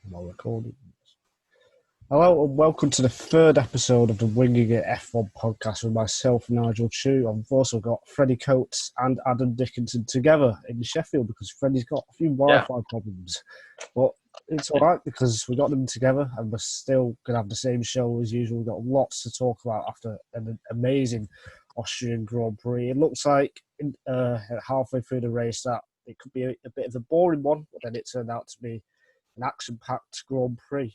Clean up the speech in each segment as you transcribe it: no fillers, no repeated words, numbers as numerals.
Well recorded. Hello and welcome to the third episode of the Winging It F1 podcast with myself, Nigel Chu. I've also got Freddie Coates and Adam Dickinson together in Sheffield because Freddie's got a few Wi-Fi problems. But it's all right because we got them together and we're still going to have the same show as usual. We've got lots to talk about after an amazing Austrian Grand Prix. It looks like halfway through the race that it could be a bit of a boring one, but then it turned out to be an action-packed Grand Prix.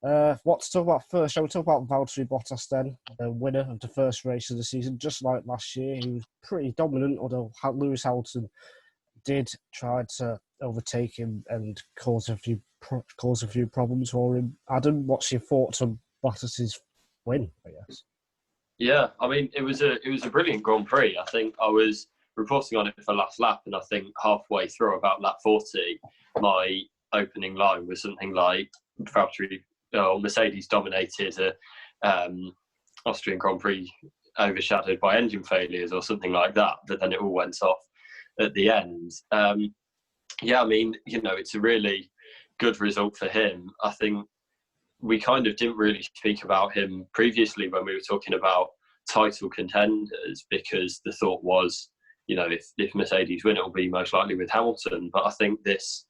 What to talk about first? Shall we talk about Valtteri Bottas then, the winner of the first race of the season? Just like last year, he was pretty dominant, although Lewis Hamilton did try to overtake him and cause a few problems for him. Adam, what's your thoughts on Bottas's win, I guess? Yeah, I mean, it was a brilliant Grand Prix. I think I was reporting on it for last lap, and I think halfway through, about lap 40, my opening line was something like Mercedes dominated a Austrian Grand Prix overshadowed by engine failures or something like that, but then it all went off at the end. Yeah, I mean, it's a really good result for him. I think we kind of didn't really speak about him previously when we were talking about title contenders, because the thought was, if Mercedes win, it will be most likely with Hamilton. But I think this,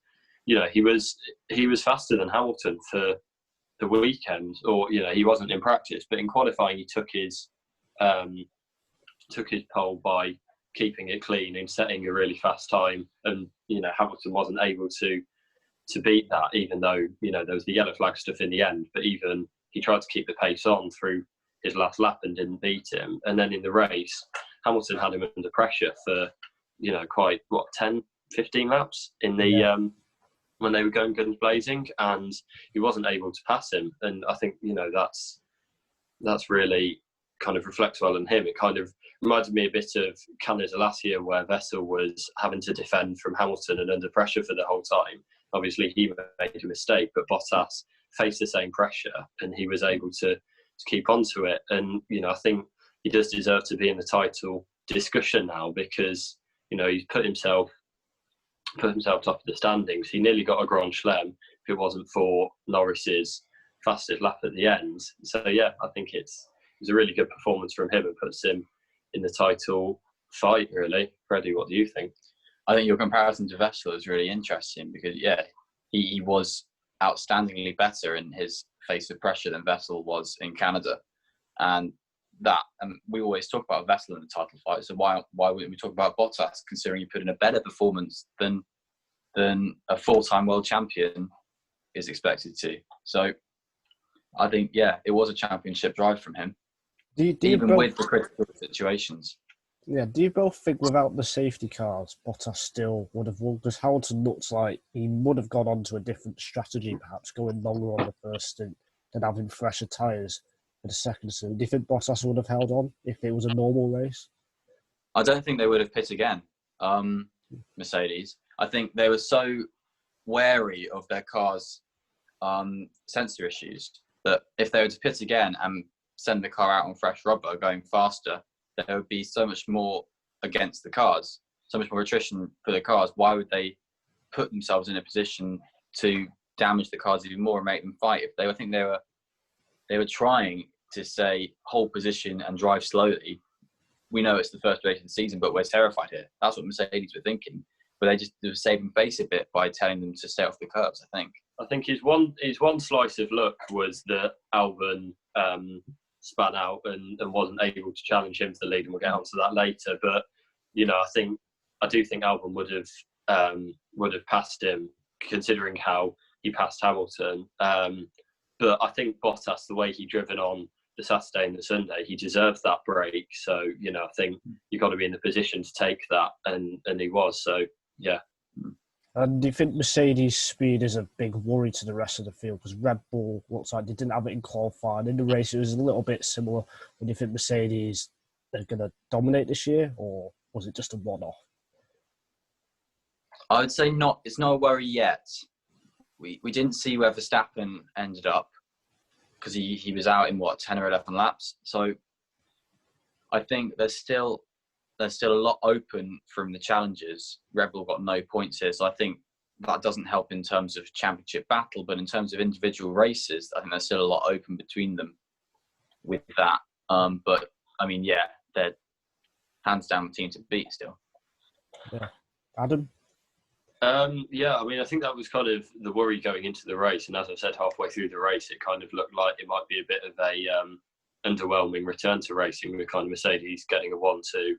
he was faster than Hamilton for the weekend, or he wasn't in practice, but in qualifying he took his pole by keeping it clean and setting a really fast time, and Hamilton wasn't able to beat that, even though there was the yellow flag stuff in the end. But even he tried to keep the pace on through his last lap and didn't beat him. And then in the race, Hamilton had him under pressure for quite 10, 15 laps in the when they were going guns blazing, and he wasn't able to pass him. And I think that's really kind of reflects well on him. It kind of reminded me a bit of Canada last year, where Vettel was having to defend from Hamilton and under pressure for the whole time. Obviously, he made a mistake, but Bottas faced the same pressure and he was able to keep on to it. And, I think he does deserve to be in the title discussion now, because, he's put himself top of the standings. He nearly got a Grand Chelem if it wasn't for Norris's fastest lap at the end. So, yeah, I think it's a really good performance from him and puts him in the title fight, really. Freddie, what do you think? I think your comparison to Vettel is really interesting because, he was outstandingly better in his face of pressure than Vettel was in Canada. And we always talk about Vettel in the title fight, so why wouldn't we talk about Bottas, considering he put in a better performance than a four-time world champion is expected to? So I think, it was a championship drive from him, even with the critical situations. Yeah, do you both think without the safety cars, Bottas still would have won? Because Hamilton looks like he would have gone on to a different strategy, perhaps going longer on the first stint than having fresher tyres for the second stint. Do you think Bottas would have held on if it was a normal race? I don't think they would have pit again, Mercedes. I think they were so wary of their car's sensor issues that if they were to pit again and send the car out on fresh rubber going faster, there would be so much more against the cars, so much more attrition for the cars. Why would they put themselves in a position to damage the cars even more and make them fight? I think they were trying to say hold position and drive slowly. We know it's the first race of the season, but we're terrified here. That's what Mercedes were thinking. But they were saving face a bit by telling them to stay off the curbs, I think. I think his one slice of luck was that Albon span out and wasn't able to challenge him to the lead, and we'll get onto that later. But I do think Albon would have passed him, considering how he passed Hamilton. But I think Bottas, the way he driven on the Saturday and the Sunday, he deserves that break. So I think you've got to be in the position to take that, and he was. So yeah. And do you think Mercedes' speed is a big worry to the rest of the field? Because Red Bull looks like they didn't have it in qualifying. In the race, it was a little bit similar. But do you think Mercedes are going to dominate this year, or was it just a one-off? I would say not. It's not a worry yet. We didn't see where Verstappen ended up because he was out in 10 or 11 laps. So I think there's still a lot open from the challengers. Red Bull got no points here, so I think that doesn't help in terms of championship battle, but in terms of individual races, I think there's still a lot open between them with that. But I mean, yeah, they're hands down the team to beat still. Yeah. Adam? Yeah, I mean, I think that was kind of the worry going into the race. And as I said, halfway through the race, it kind of looked like it might be a bit of a underwhelming return to racing with kind of Mercedes getting a 1-2,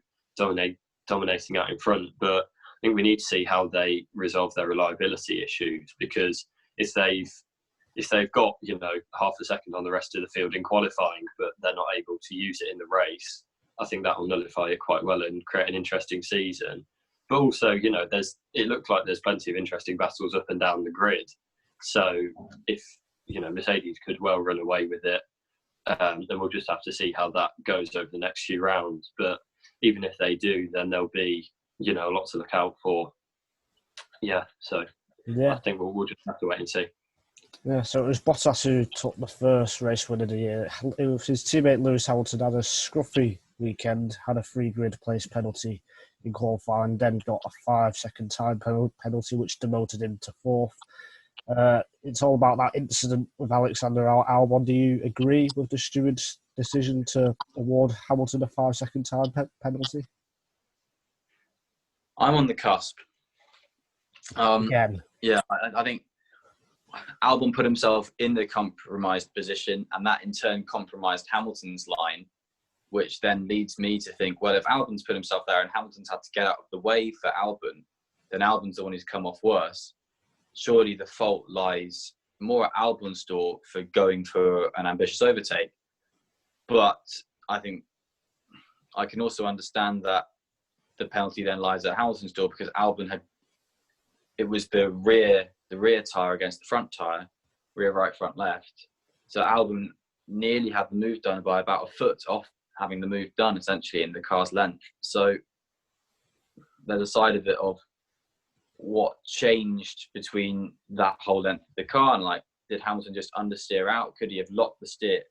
dominating out in front. But I think we need to see how they resolve their reliability issues, because if they've got, half a second on the rest of the field in qualifying, but they're not able to use it in the race, I think that will nullify it quite well and create an interesting season. But also, it looks like there's plenty of interesting battles up and down the grid. So if, Mercedes could well run away with it, then we'll just have to see how that goes over the next few rounds. But even if they do, then there'll be, lots to look out for. Yeah, so I think we'll just have to wait and see. Yeah, so it was Bottas who took the first race win of the year. His teammate Lewis Hamilton had a scruffy weekend, had a free grid place penalty in qualifying, then got a 5-second time penalty, which demoted him to fourth. It's all about that incident with Alexander Albon. Do you agree with the steward's decision to award Hamilton a 5-second time penalty? I'm on the cusp. Again. Yeah, I think Albon put himself in the compromised position, and that in turn compromised Hamilton's line, which then leads me to think, well, if Albon's put himself there and Hamilton's had to get out of the way for Albon, then Albon's the one who's come off worse. Surely the fault lies more at Albon's door for going for an ambitious overtake. But I think I can also understand that the penalty then lies at Hamilton's door, because Albon it was the rear tyre against the front tyre, rear right, front left. So Albon nearly had the move done by about a foot off having the move done, essentially, in the car's length. So there's a side of it of what changed between that whole length of the car, and did Hamilton just understeer out? Could he have locked the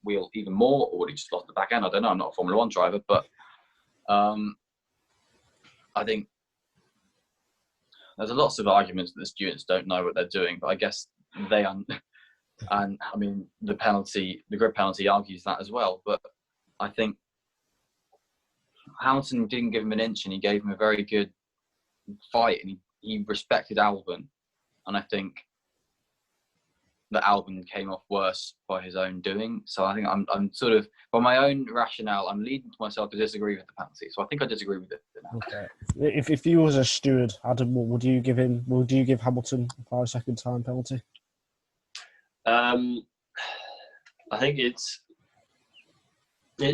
wheel even more, or would he just lost the back end? I don't know. I'm not a Formula One driver, but I think there's lots of arguments that the students don't know what they're doing, but I guess they and I mean the grid penalty argues that as well. But I think Hamilton didn't give him an inch, and he gave him a very good fight, and he respected Albon, and I think that Albon came off worse by his own doing. So I think I'm sort of, by my own rationale, I'm leading to myself to disagree with the penalty. So I think I disagree with it now. Okay. If you was a steward, Adam, would you give Hamilton a 5-second time penalty? I think it's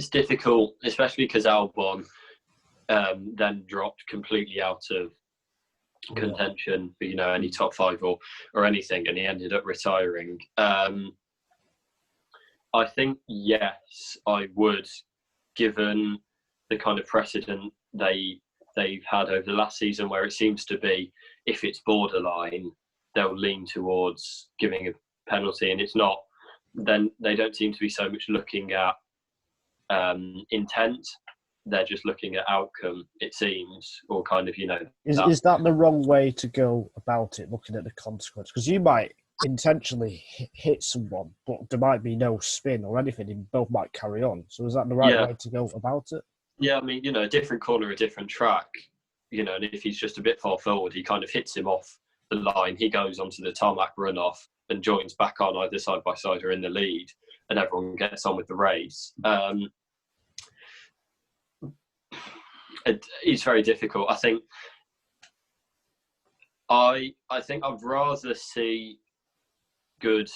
difficult, especially because Albon then dropped completely out of contention for any top 5 or anything, and he ended up retiring. I think yes, I would, given the kind of precedent they've had over the last season, where it seems to be, if it's borderline, they'll lean towards giving a penalty, and it's not, then they don't seem to be so much looking at intent. They're just looking at outcome, it seems, or kind of, Is that the wrong way to go about it, looking at the consequence? Because you might intentionally hit someone, but there might be no spin or anything, and both might carry on. So is that the right way to go about it? Yeah, I mean, a different corner, a different track, and if he's just a bit far forward, he kind of hits him off the line, he goes onto the tarmac runoff and joins back on either side by side or in the lead, and everyone gets on with the race. It's very difficult. I think I'd rather see good.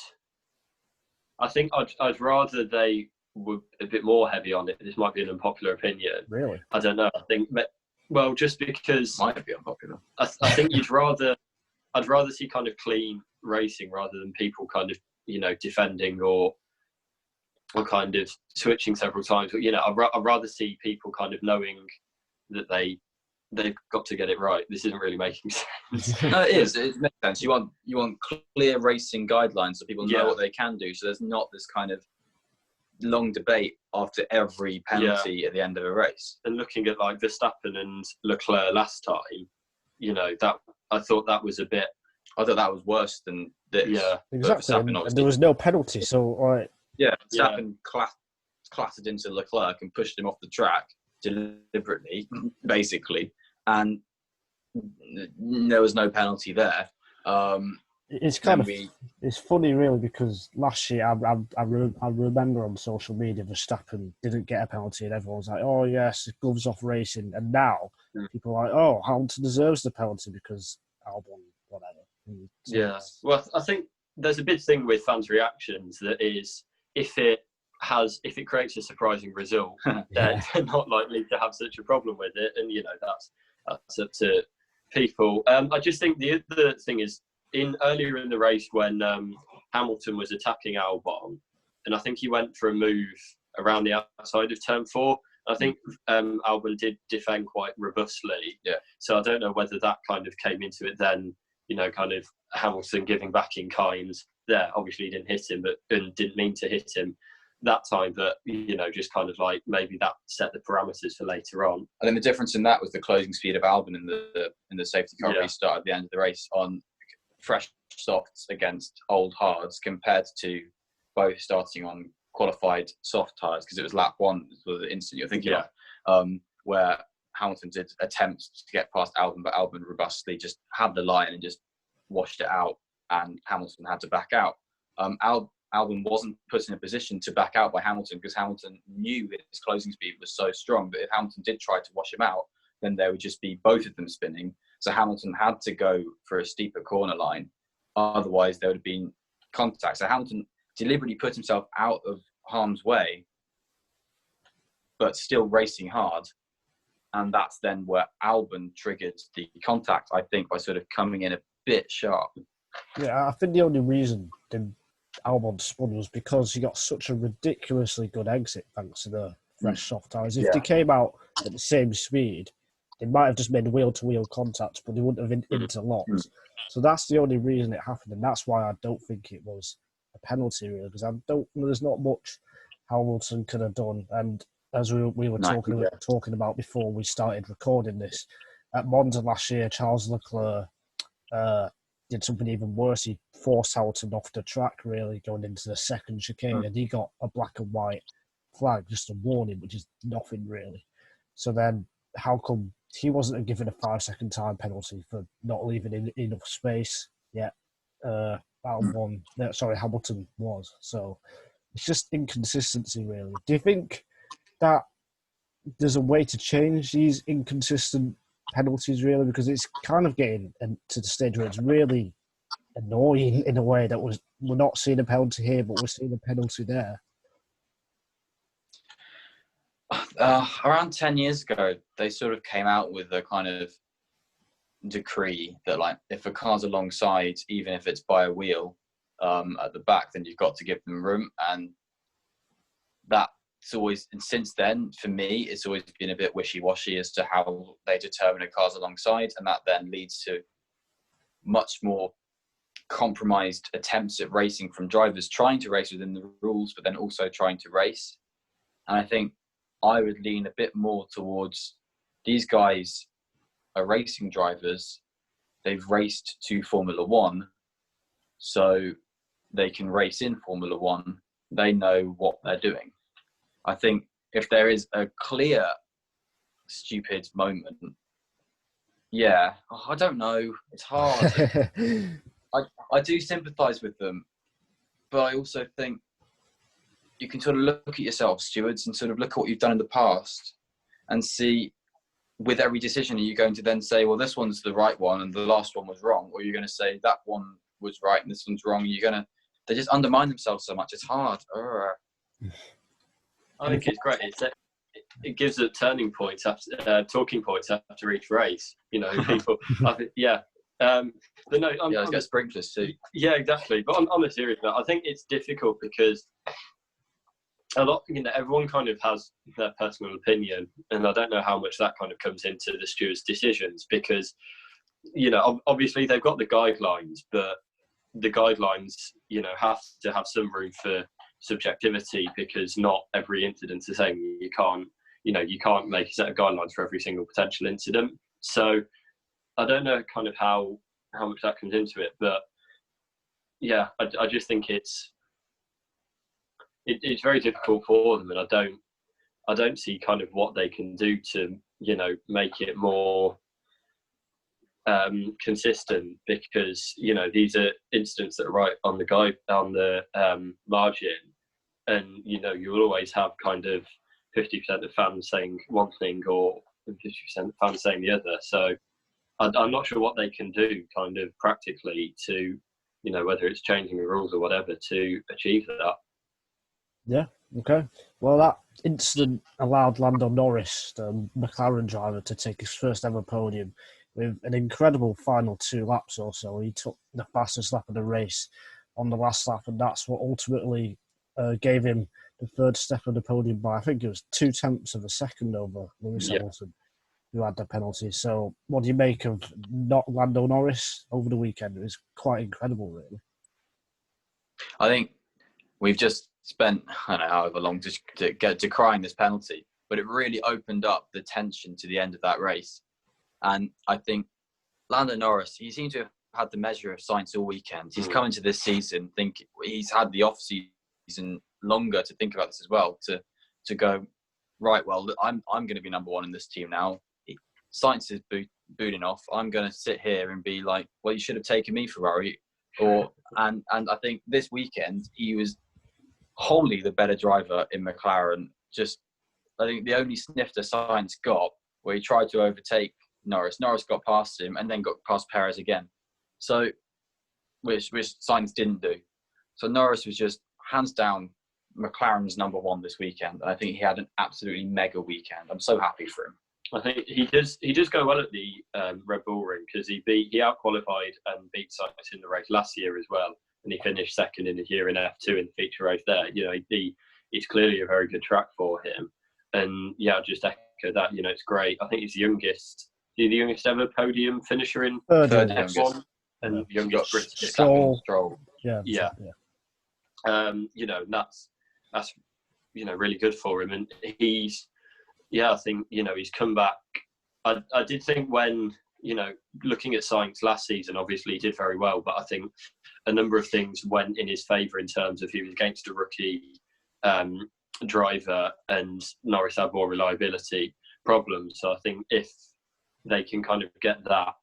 I think I'd rather they were a bit more heavy on it. This might be an unpopular opinion. Really? I don't know. I think, well, just because might be unpopular. I think I'd rather see kind of clean racing rather than people kind of defending or kind of switching several times. But I'd rather see people kind of knowing that they've got to get it right. This isn't really making sense. No, it is. It makes sense. You want clear racing guidelines so people know what they can do. So there's not this kind of long debate after every penalty at the end of a race. And looking at Verstappen and Leclerc last time, that I thought that was a bit. I thought that was worse than this. Yeah, exactly. And there was no penalty, so like, Verstappen clattered into Leclerc and pushed him off the track deliberately, basically, and there was no penalty there. it's kind of it's funny, really, because last year I remember on social media Verstappen didn't get a penalty, and everyone was like, "Oh yes, gloves off racing," and now people are like, "Oh, Hamilton deserves the penalty because Albon, whatever." Yeah, well, I think there's a big thing with fans' reactions that is if it creates a surprising result, they're not likely to have such a problem with it, and that's up to people. I just think the other thing is earlier in the race when Hamilton was attacking Albon, and I think he went for a move around the outside of turn 4. I think Albon did defend quite robustly. Yeah. So I don't know whether that kind of came into it then. Kind of Hamilton giving back in kind there. Obviously, he didn't hit him, and didn't mean to hit him that time. But just kind of like maybe that set the parameters for later on. I think the difference in that was the closing speed of Albon in the safety car restart at the end of the race on fresh softs against old hards, compared to both starting on qualified soft tyres, because it was lap 1 was the instant you're thinking of, where Hamilton did attempt to get past Albon, but Albon robustly just had the line and just washed it out, and Hamilton had to back out. Albon wasn't put in a position to back out by Hamilton because Hamilton knew his closing speed was so strong that if Hamilton did try to wash him out, then there would just be both of them spinning. So Hamilton had to go for a steeper corner line. Otherwise, there would have been contact. So Hamilton deliberately put himself out of harm's way, but still racing hard. And that's then where Albon triggered the contact, I think, by sort of coming in a bit sharp. Yeah, I think the only reason Albon spun was because he got such a ridiculously good exit thanks to the fresh soft tyres. If they came out at the same speed, they might have just made wheel-to-wheel contact, but they wouldn't have interlocked. So that's the only reason it happened, and that's why I don't think it was a penalty, really, because there's not much Hamilton could have done. And as we were talking about before we started recording this, at Monza last year, Charles Leclerc did something even worse. He forced Hamilton off the track, really, going into the second chicane, and he got a black and white flag, just a warning, which is nothing, really. So then how come he wasn't given a 5-second time penalty for not leaving enough space yet? Hamilton was. So it's just inconsistency, really. Do you think that there's a way to change these inconsistent penalties, really? Because it's kind of getting to the stage where it's really annoying in a way that we're not seeing a penalty here, but we're seeing a penalty there. Around 10 years ago, they sort of came out with a kind of decree that, like, if a car's alongside, even if it's by a wheel at the back, then you've got to give them room. And that's always, and since then, for me, it's always been a bit wishy-washy as to how they determine a car's alongside, and that then leads to much more compromised attempts at racing from drivers trying to race within the rules, but then also trying to race. And I think I would lean a bit more towards these guys are racing drivers. They've raced to Formula One, so they can race in Formula One. They know what they're doing. I think if there is a clear stupid moment, I don't know. It's hard. I do sympathise with them, but I also think you can sort of look at yourself, stewards, and sort of look at what you've done in the past and see, with every decision, are you going to then say, well, this one's the right one and the last one was wrong? Or you're going to say that one was right and this one's wrong? They just undermine themselves so much. It's hard. I think it's great. It gives a turning point after talking points after each race. People. I think, but no, it's got sprinklers too. Yeah, exactly. But on a serious note, I think it's difficult because a lot, everyone kind of has their personal opinion, and I don't know how much that kind of comes into the stewards' decisions because, obviously they've got the guidelines, but the guidelines, have to have some room for subjectivity because not every incident's the same. You can't make a set of guidelines for every single potential incident. So I don't know kind of how much that comes into it, but yeah, I just think it's very difficult for them, and I don't see kind of what they can do to, you know, make it more consistent, because, you know, these are incidents that are right on the margin, and, you know, you will always have kind of 50% of fans saying one thing or 50% of fans saying the other. So I'm not sure what they can do kind of practically to, you know, whether it's changing the rules or whatever, to achieve that. Yeah, okay. Well, that incident allowed Lando Norris, the McLaren driver, to take his first ever podium with an incredible final 2 laps or so. He took the fastest lap of the race on the last lap, and that's what ultimately gave him the third step of the podium by, I think it was 0.2 of a second over Lewis Hamilton, who had the penalty. So what do you make of not Lando Norris over the weekend? It was quite incredible, really. I think we've just spent, I don't know, however long to get decrying this penalty, but it really opened up the tension to the end of that race. And I think Lando Norris, he seems to have had the measure of science all weekend. He's come into this season, he's had the off-season longer to think about this as well, to go, right, well, I'm going to be number one in this team now. Science is booting off. I'm going to sit here and be like, well, you should have taken me, Ferrari. And I think this weekend, he was wholly the better driver in McLaren. Just, I think the only sniff that Sainz got, where he tried to overtake Norris got past him and then got past Perez again. So, which Sainz didn't do. So Norris was just hands down McLaren's number one this weekend. I think he had an absolutely mega weekend. I'm so happy for him. I think he does go well at the Red Bull Ring, because he out-qualified and beat Sainz in the race last year as well, and he finished second in his year in F2 in the feature race there. You know, it's clearly a very good track for him, and yeah, just echo that. You know, it's great. I think he's the youngest ever podium finisher in third F1, and youngest British Stroll. Yeah. You know, that's you know, really good for him, and I think, you know, he's come back. I did think when, you know, looking at Sainz last season, obviously he did very well, but I think a number of things went in his favour in terms of he was against a rookie driver, and Norris had more reliability problems. So I think if they can kind of get that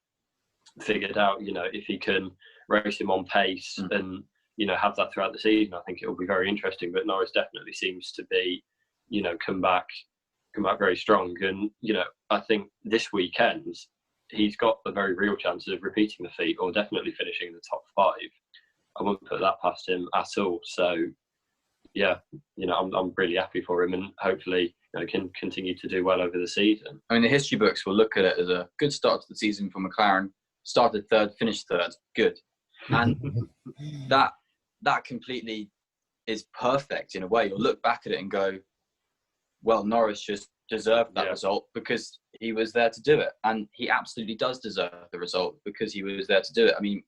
figured out, you know, if he can race him on pace and, you know, have that throughout the season, I think it will be very interesting. But Norris definitely seems to be, you know, come back very strong. And, you know, I think this weekend he's got a very real chance of repeating the feat, or definitely finishing in the top 5. I wouldn't put that past him at all. So yeah, you know, I'm really happy for him, and hopefully, you know, can continue to do well over the season. I mean, the history books will look at it as a good start to the season for McLaren. Started third, finished third. Good. And that completely is perfect in a way. You'll look back at it and go, well, Norris just deserved that result because he was there to do it. And he absolutely does deserve the result because he was there to do it. I mean,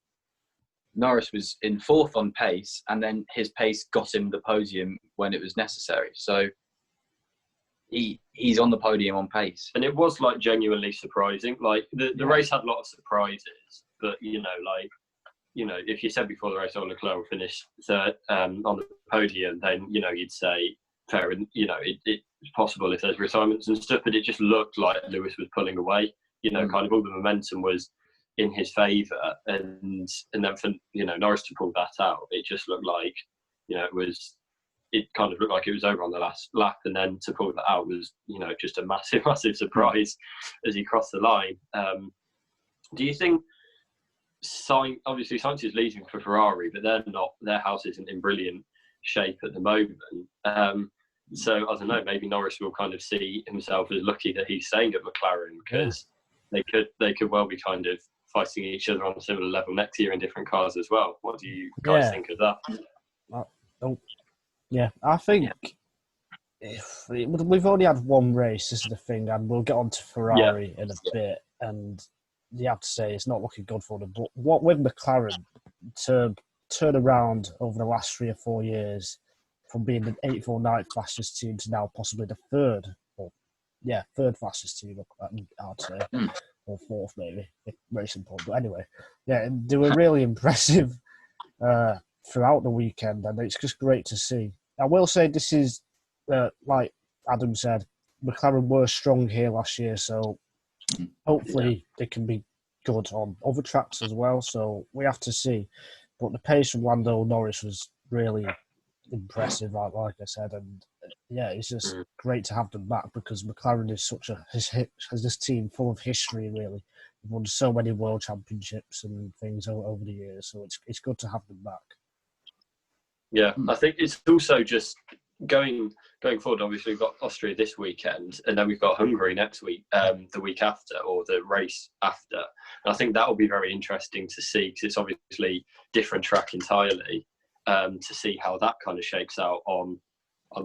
Norris was in 4th on pace, and then his pace got him the podium when it was necessary. So he's on the podium on pace. And it was, like, genuinely surprising. Like, the race had a lot of surprises, but, you know, like, you know, if you said before the race, oh, Leclerc will finish third on the podium, then, you know, you'd say fair, and, you know, it's possible if there's retirements and stuff, but it just looked like Lewis was pulling away. You know, kind of all the momentum was in his favour, and then for, you know, Norris to pull that out, it just looked like, you know, it kind of looked like it was over on the last lap, and then to pull that out was, you know, just a massive surprise as he crossed the line. Do you think obviously Sainz is leading for Ferrari, but their house isn't in brilliant shape at the moment. So I don't know, maybe Norris will kind of see himself as lucky that he's staying at McLaren, because they could well be kind of fighting each other on a similar level next year in different cars as well. What do you guys think of that? I think we've only had one race, this is the thing, and we'll get on to Ferrari in a bit, and you have to say it's not looking good for them. But what with McLaren to turn around over the last 3 or 4 years from being the 8th or 9th fastest team to now possibly the third fastest team, I'd say. or fourth maybe, if Racing Point. But anyway, yeah, they were really impressive throughout the weekend, and it's just great to see. I will say this is, like Adam said, McLaren were strong here last year, so hopefully they can be good on other tracks as well. So we have to see. But the pace from Lando Norris was really impressive, like I said, and yeah, it's just great to have them back because McLaren is has this team full of history. Really, they've won so many world championships and things over the years, so it's good to have them back. Yeah, I think it's also just going forward. Obviously, we've got Austria this weekend, and then we've got Hungary next week, the week after, or the race after. And I think that will be very interesting to see because it's obviously different track entirely. To see how that kind of shakes out on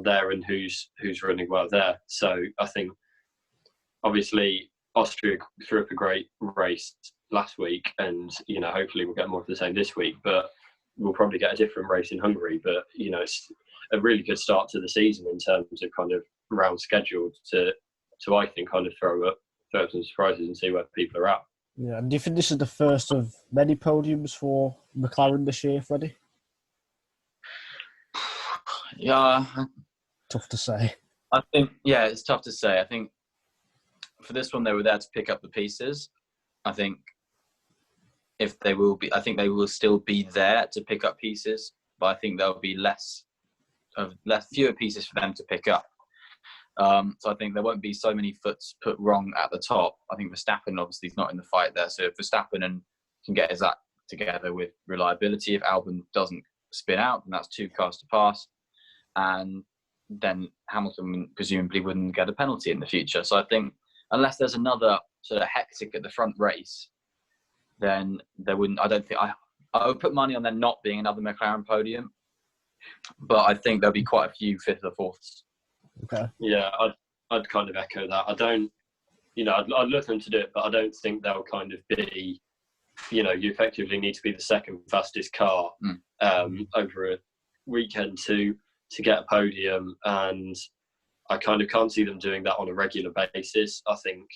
there and who's running well there. So I think obviously Austria threw up a great race last week, and hopefully we'll get more of the same this week. But we'll probably get a different race in Hungary. But it's a really good start to the season in terms of kind of round schedule to I think kind of throw up some surprises and see where people are at. Yeah, and do you think this is the first of many podiums for McLaren this year, Freddie? Yeah. Tough to say. I think, yeah, it's tough to say. I think for this one, they were there to pick up the pieces. I think they will still be there to pick up pieces, but I think there'll be fewer pieces for them to pick up. So I think there won't be so many foots put wrong at the top. I think Verstappen obviously is not in the fight there. So if Verstappen can get his act together with reliability, if Albon doesn't spin out, then that's 2 cars to pass. And then Hamilton presumably wouldn't get a penalty in the future. So I think unless there's another sort of hectic at the front race, then there wouldn't. I don't think I would put money on there not being another McLaren podium, but I think there'll be quite a few 5th or 4ths. Okay. Yeah, I'd kind of echo that. I don't, I'd love them to do it, but I don't think they'll kind of be, you effectively need to be the second fastest car over a weekend to get a podium, and I kind of can't see them doing that on a regular basis. I think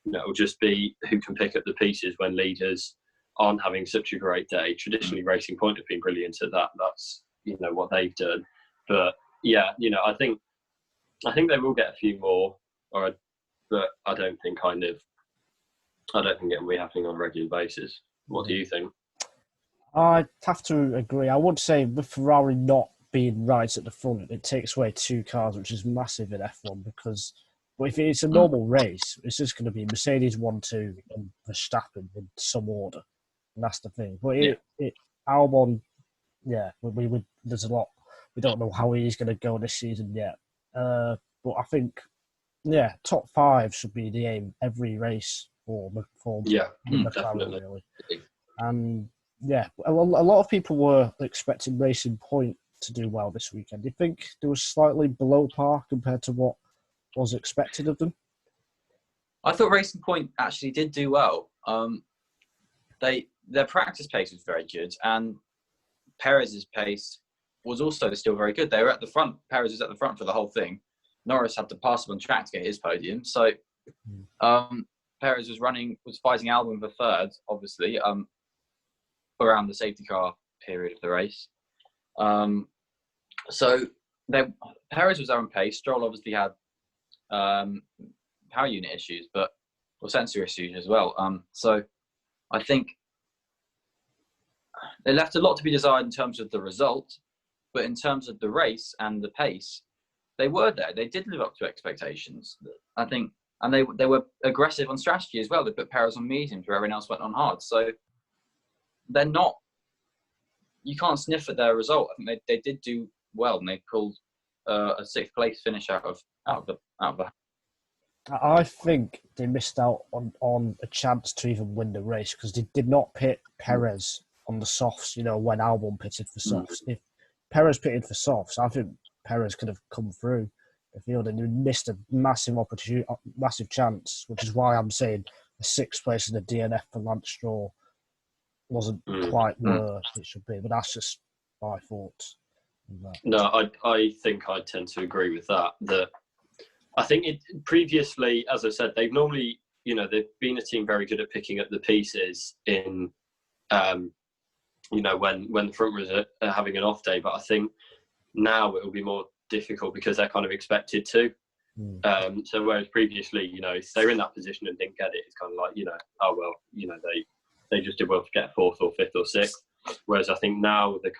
it'll just be who can pick up the pieces when leaders aren't having such a great day. Traditionally, Racing Point have been brilliant at that. That's what they've done. But yeah, I think they will get a few more, but I don't think it will be happening on a regular basis. What do you think? I'd have to agree. I would say with Ferrari not being right at the front, it takes away 2 cars, which is massive in F1 because if it's a normal race, it's just going to be Mercedes 1, 2 and Verstappen in some order. And that's the thing. But Albon, yeah, there's a lot. We don't know how he's going to go this season yet. But I think, yeah, top 5 should be the aim every race for McLaren, definitely. really. And yeah, a lot of people were expecting Racing Point to do well this weekend. Do you think they were slightly below par compared to what was expected of them? I thought Racing Point actually did do well. Their practice pace was very good, and Perez's pace was also still very good. They were at the front. Perez was at the front for the whole thing. Norris had to pass him on track to get his podium. So Perez was fighting Albon for 3rd, obviously, around the safety car period of the race. So Perez was there on pace. Stroll obviously had power unit issues, or sensor issues as well. So I think they left a lot to be desired in terms of the result, but in terms of the race and the pace, they were there. They did live up to expectations, I think, and they were aggressive on strategy as well. They put Perez on mediums where everyone else went on hard. So they're not. You can't sniff at their result. I think they did do well, and they pulled a 6th place finish out of the. I think they missed out on a chance to even win the race because they did not pit Perez on the softs, when Albon pitted for softs. If Perez pitted for softs, I think Perez could have come through the field and they missed a massive opportunity, massive chance, which is why I'm saying a 6th place in the DNF for Lance Stroll wasn't quite where it should be. But that's just my thoughts. No, I think I tend to agree with that. I think previously, as I said, they've normally, they've been a team very good at picking up the pieces in, when the front runners are having an off day. But I think now it will be more difficult because they're kind of expected to. So whereas previously, if they're in that position and didn't get it, it's kind of like, they just did well to get fourth or fifth or sixth. Whereas I think now the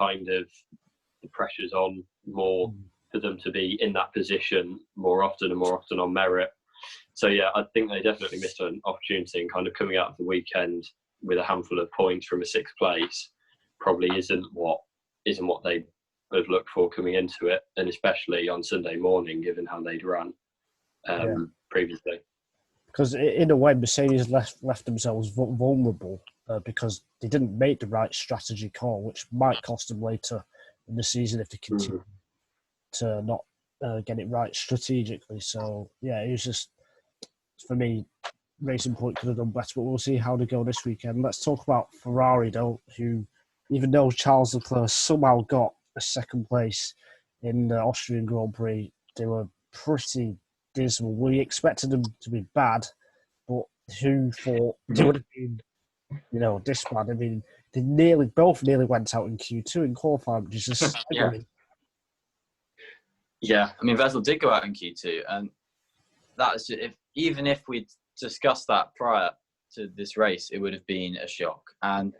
pressure's on more for them to be in that position more often on merit. So yeah, I think they definitely missed an opportunity, and kind of coming out of the weekend with a handful of points from a sixth place probably isn't what they would look for coming into it, and especially on Sunday morning, given how they'd run previously. Because in a way, Mercedes left themselves vulnerable because they didn't make the right strategy call, which might cost them later in the season if they continue to not get it right strategically. So yeah, it was just, for me, Racing Point could have done better, but we'll see how they go this weekend. Let's talk about Ferrari, though, who, even though Charles Leclerc somehow got a second place in the Austrian Grand Prix, they were pretty dismal. We expected them to be bad, but who thought they would have been, this bad? I mean, they both nearly went out in Q2 in qualifying, which is just Yeah, I mean, Vettel did go out in Q2, and that's even if we'd discussed that prior to this race, it would have been a shock. And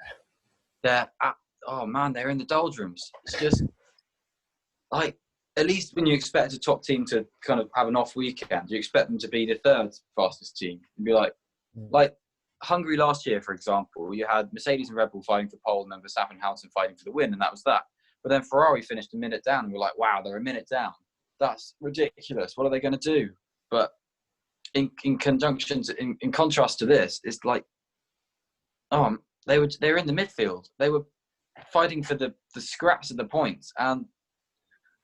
they're in the doldrums. It's just like, at least when you expect a top team to kind of have an off weekend, you expect them to be the third fastest team and be like Hungary last year, for example. You had Mercedes and Red Bull fighting for pole, and then Verstappen and Hamilton fighting for the win, and that was that. But then Ferrari finished a minute down, and we're like, wow, they're a minute down. That's ridiculous. What are they going to do? But in contrast to this, it's like, they were in the midfield. They were fighting for the scraps of the points, and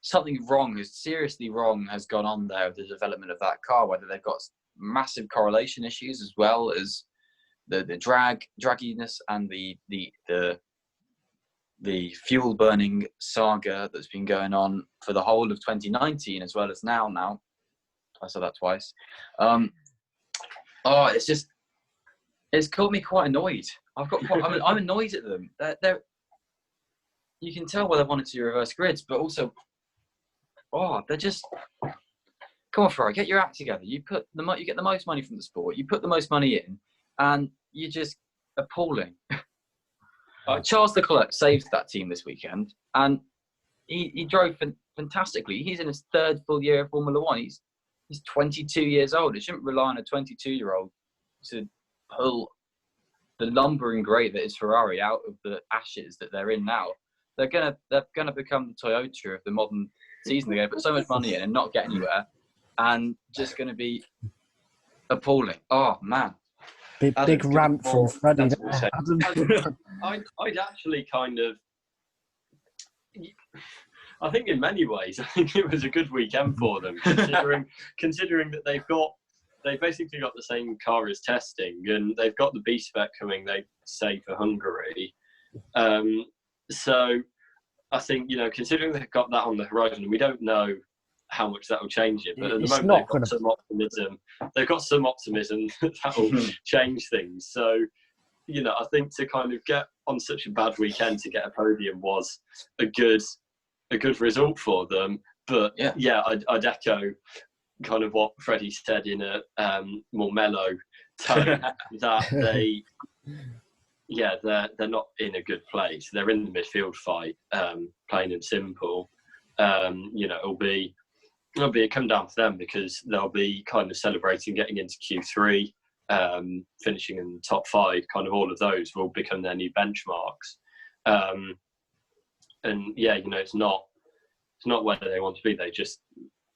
something seriously wrong has gone on there with the development of that car, whether they've got massive correlation issues as well as the dragginess and the fuel burning saga that's been going on for the whole of 2019 as well as now. I said that twice. It's got me quite annoyed. I'm annoyed at them. They're you can tell why they wanted to reverse grids, but also, they're just, come on, Ferrari, get your act together. You get the most money from the sport. You put the most money in, and you're just appalling. Charles Leclerc saved that team this weekend, and he drove fantastically. He's in his third full year of Formula One. He's 22 years old. It shouldn't rely on a 22-year-old to pull the lumbering great that is Ferrari out of the ashes that they're in now. They're gonna become the Toyota of the modern season. They're gonna put so much money in and not get anywhere, and just gonna be appalling. Oh man. Big rant from Freddie. I'd actually kind of, I think in many ways, I think it was a good weekend for them, considering that they've basically got the same car as testing, and they've got the B spec coming, they say, for Hungary. So I think, considering they've got that on the horizon, we don't know how much that will change it, but at the moment they've got some optimism that will change things. So, I think to kind of get on such a bad weekend to get a podium was a good result for them. But I'd echo kind of what Freddie said in a more mellow tone, that they're not in a good place. They're in the midfield fight, plain and simple. It'll be a come down to them, because they'll be kind of celebrating getting into Q3, finishing in the top 5. Kind of all of those will become their new benchmarks. It's not where they want to be.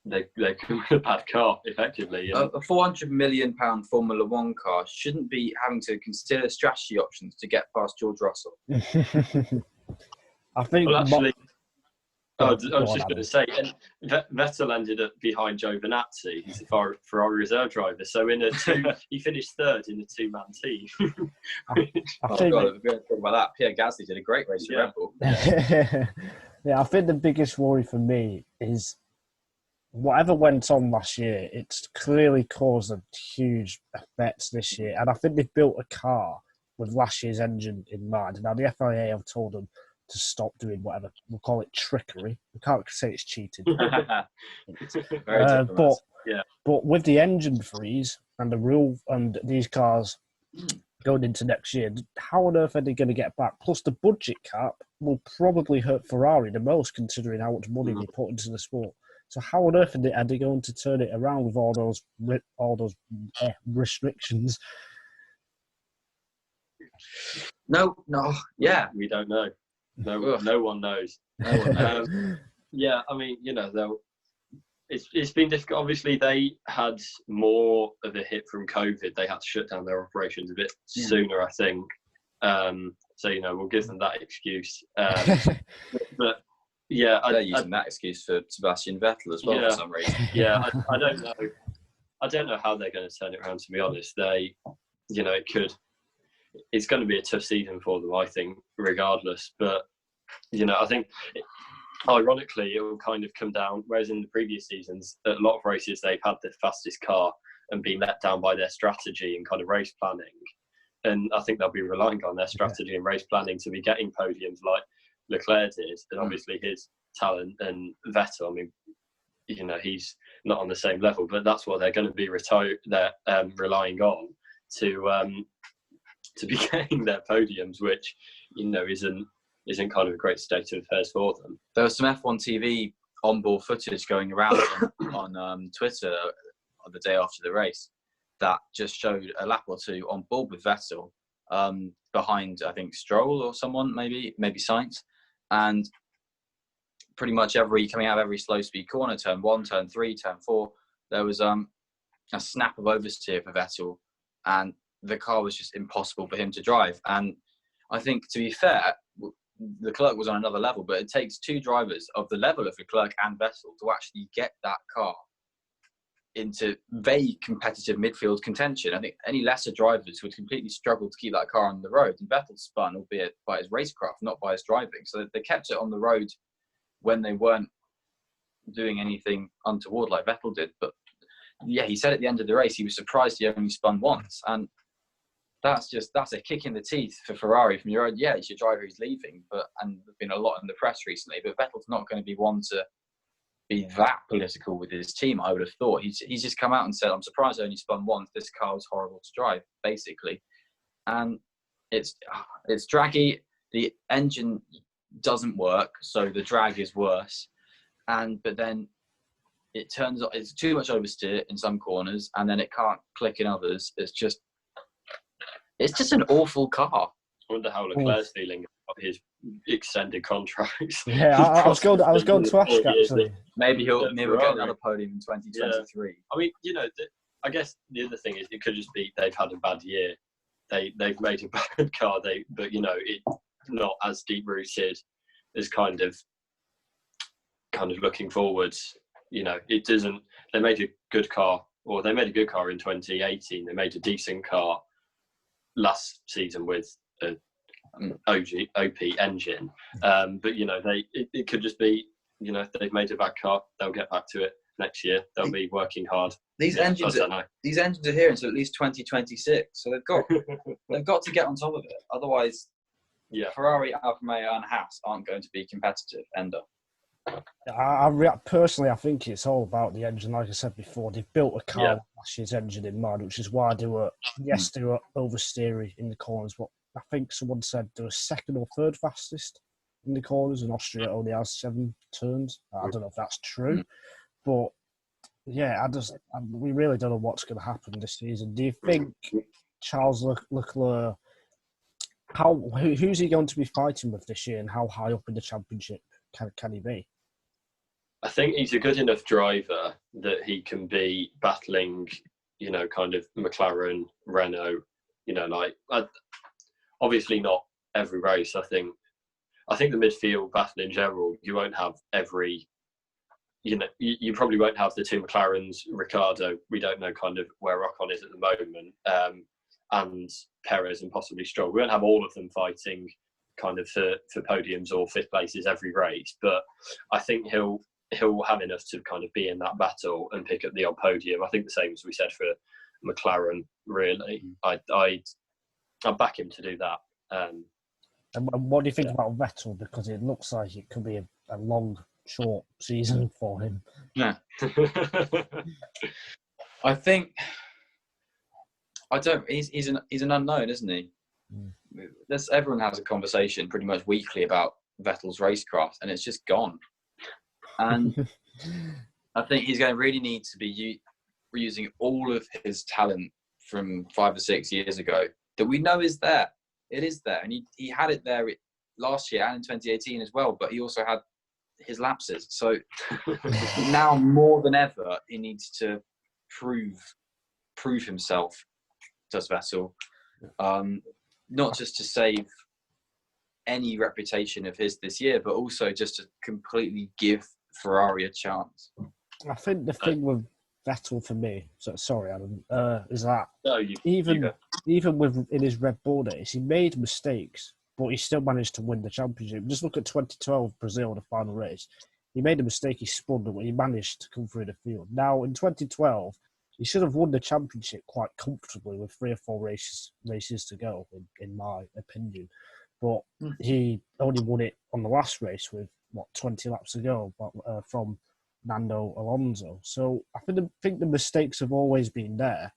They come with a bad car, effectively. A £400 million Formula One car shouldn't be having to consider strategy options to get past George Russell. I think. Well, actually, I was just going to say, and Vettel ended up behind Giovinazzi, who's the Ferrari reserve driver. So he finished third in a two-man team. I think we're going to talk about that. Pierre Gasly did a great race for Red Bull. I think the biggest worry for me is whatever went on last year, it's clearly caused a huge effect this year. And I think they've built a car with last year's engine in mind. Now, the FIA have told them to stop doing whatever, we'll call it trickery. We can't say it's cheating. Very but with the engine freeze and the rule and these cars going into next year, how on earth are they going to get back? Plus, the budget cap will probably hurt Ferrari the most, considering how much money they put into the sport. So how on earth are they going to turn it around with all those restrictions? No, yeah. We don't know. No one knows. No one knows. Yeah, I mean, it's been difficult. Obviously, they had more of a hit from COVID. They had to shut down their operations a bit sooner, I think. So, we'll give them that excuse. But yeah, they're using that excuse for Sebastian Vettel as well for some reason. Yeah, I don't know. I don't know how they're going to turn it around. To be honest, it's going to be a tough season for them, I think, regardless. But I think, ironically, it will kind of come down. Whereas in the previous seasons, a lot of races they've had the fastest car and been let down by their strategy and kind of race planning. And I think they'll be relying on their strategy and race planning to be getting podiums like Leclerc did, and obviously his talent. And Vettel, I mean, he's not on the same level, but that's what they're going to be relying on to be getting their podiums, which isn't kind of a great state of affairs for them. There was some F1 TV onboard footage going around on Twitter on the day after the race that just showed a lap or two on board with Vettel behind, I think, Stroll or someone, maybe Sainz. And pretty much coming out of every slow speed corner, turn 1, turn 3, turn 4, there was a snap of oversteer for Vettel, and the car was just impossible for him to drive. And I think, to be fair, Leclerc was on another level, but it takes two drivers of the level of Leclerc and Vettel to actually get that car into very competitive midfield contention. I think any lesser drivers would completely struggle to keep that car on the road. And Vettel spun, albeit by his racecraft, not by his driving. So they kept it on the road when they weren't doing anything untoward like Vettel did. But yeah, he said at the end of the race he was surprised he only spun once. And that's a kick in the teeth for Ferrari from your own. Yeah, it's your driver who's leaving, and there's been a lot in the press recently. But Vettel's not going to be one to be that political with his team, I would have thought. He's just come out and said, I'm surprised I only spun once. This car was horrible to drive, basically. And it's draggy. The engine doesn't work, so the drag is worse. But then it turns out it's too much oversteer in some corners, and then it can't click in others. It's just an awful car. I wonder how Leclerc's feeling about his extended contracts. Yeah, I was going to ask, actually. Maybe he'll get another podium in 2023. Yeah. I mean, I guess the other thing is it could just be they've had a bad year. They've made a bad car, but it's not as deep rooted as kind of looking forwards. It doesn't. They made a good car, or they made a good car in 2018. They made a decent car last season with an OP engine, but it could just be they've made a bad car. They'll get back to it next year. They'll be working hard. These engines are here until at least 2026, so they've got to get on top of it. Otherwise, Ferrari, Alfa Romeo, and Haas aren't going to be competitive. Personally, I think it's all about the engine. Like I said before, they've built a car with last year's engine in mind, which is why they were oversteering in the corners. But I think someone said they were second or third fastest in the corners, and Austria only has 7 turns. I don't know if that's true, but yeah, we really don't know what's going to happen this season. Do you think Charles Leclerc, who's he going to be fighting with this year, and how high up in the championship can he be? I think he's a good enough driver that he can be battling, kind of McLaren, Renault, obviously not every race. I think the midfield battle in general, you won't have every, you probably won't have the 2 McLarens, Ricciardo. We don't know kind of where Ocon is at the moment, and Perez and possibly Stroll. We won't have all of them fighting kind of for podiums or 5th places every race, but I think he'll he'll have enough to kind of be in that battle and pick up the odd podium. I think the same as we said for McLaren. Really, I'd back him to do that. And what do you think about Vettel? Because it looks like it could be a long, short season for him. Yeah. I think he's an unknown, isn't he? Everyone has a conversation pretty much weekly about Vettel's racecraft, and it's just gone. And I think he's going to really need to be using all of his talent from 5 or 6 years ago that we know is there. It is there, and he had it there last year and in 2018 as well. But he also had his lapses. So now more than ever, he needs to prove himself. Does Vettel, not just to save any reputation of his this year, but also just to completely give Ferrari a chance. I think the thing with Vettel for me, sorry Adam, is that even in his Red Bull days, he made mistakes, but he still managed to win the championship. Just look at 2012 Brazil, the final race. He made a mistake, he spun, but he managed to come through the field. Now in 2012, he should have won the championship quite comfortably with 3 or 4 races to go, in my opinion. But he only won it on the last race with 20 laps to go from Nando Alonso. So I think the mistakes have always been there,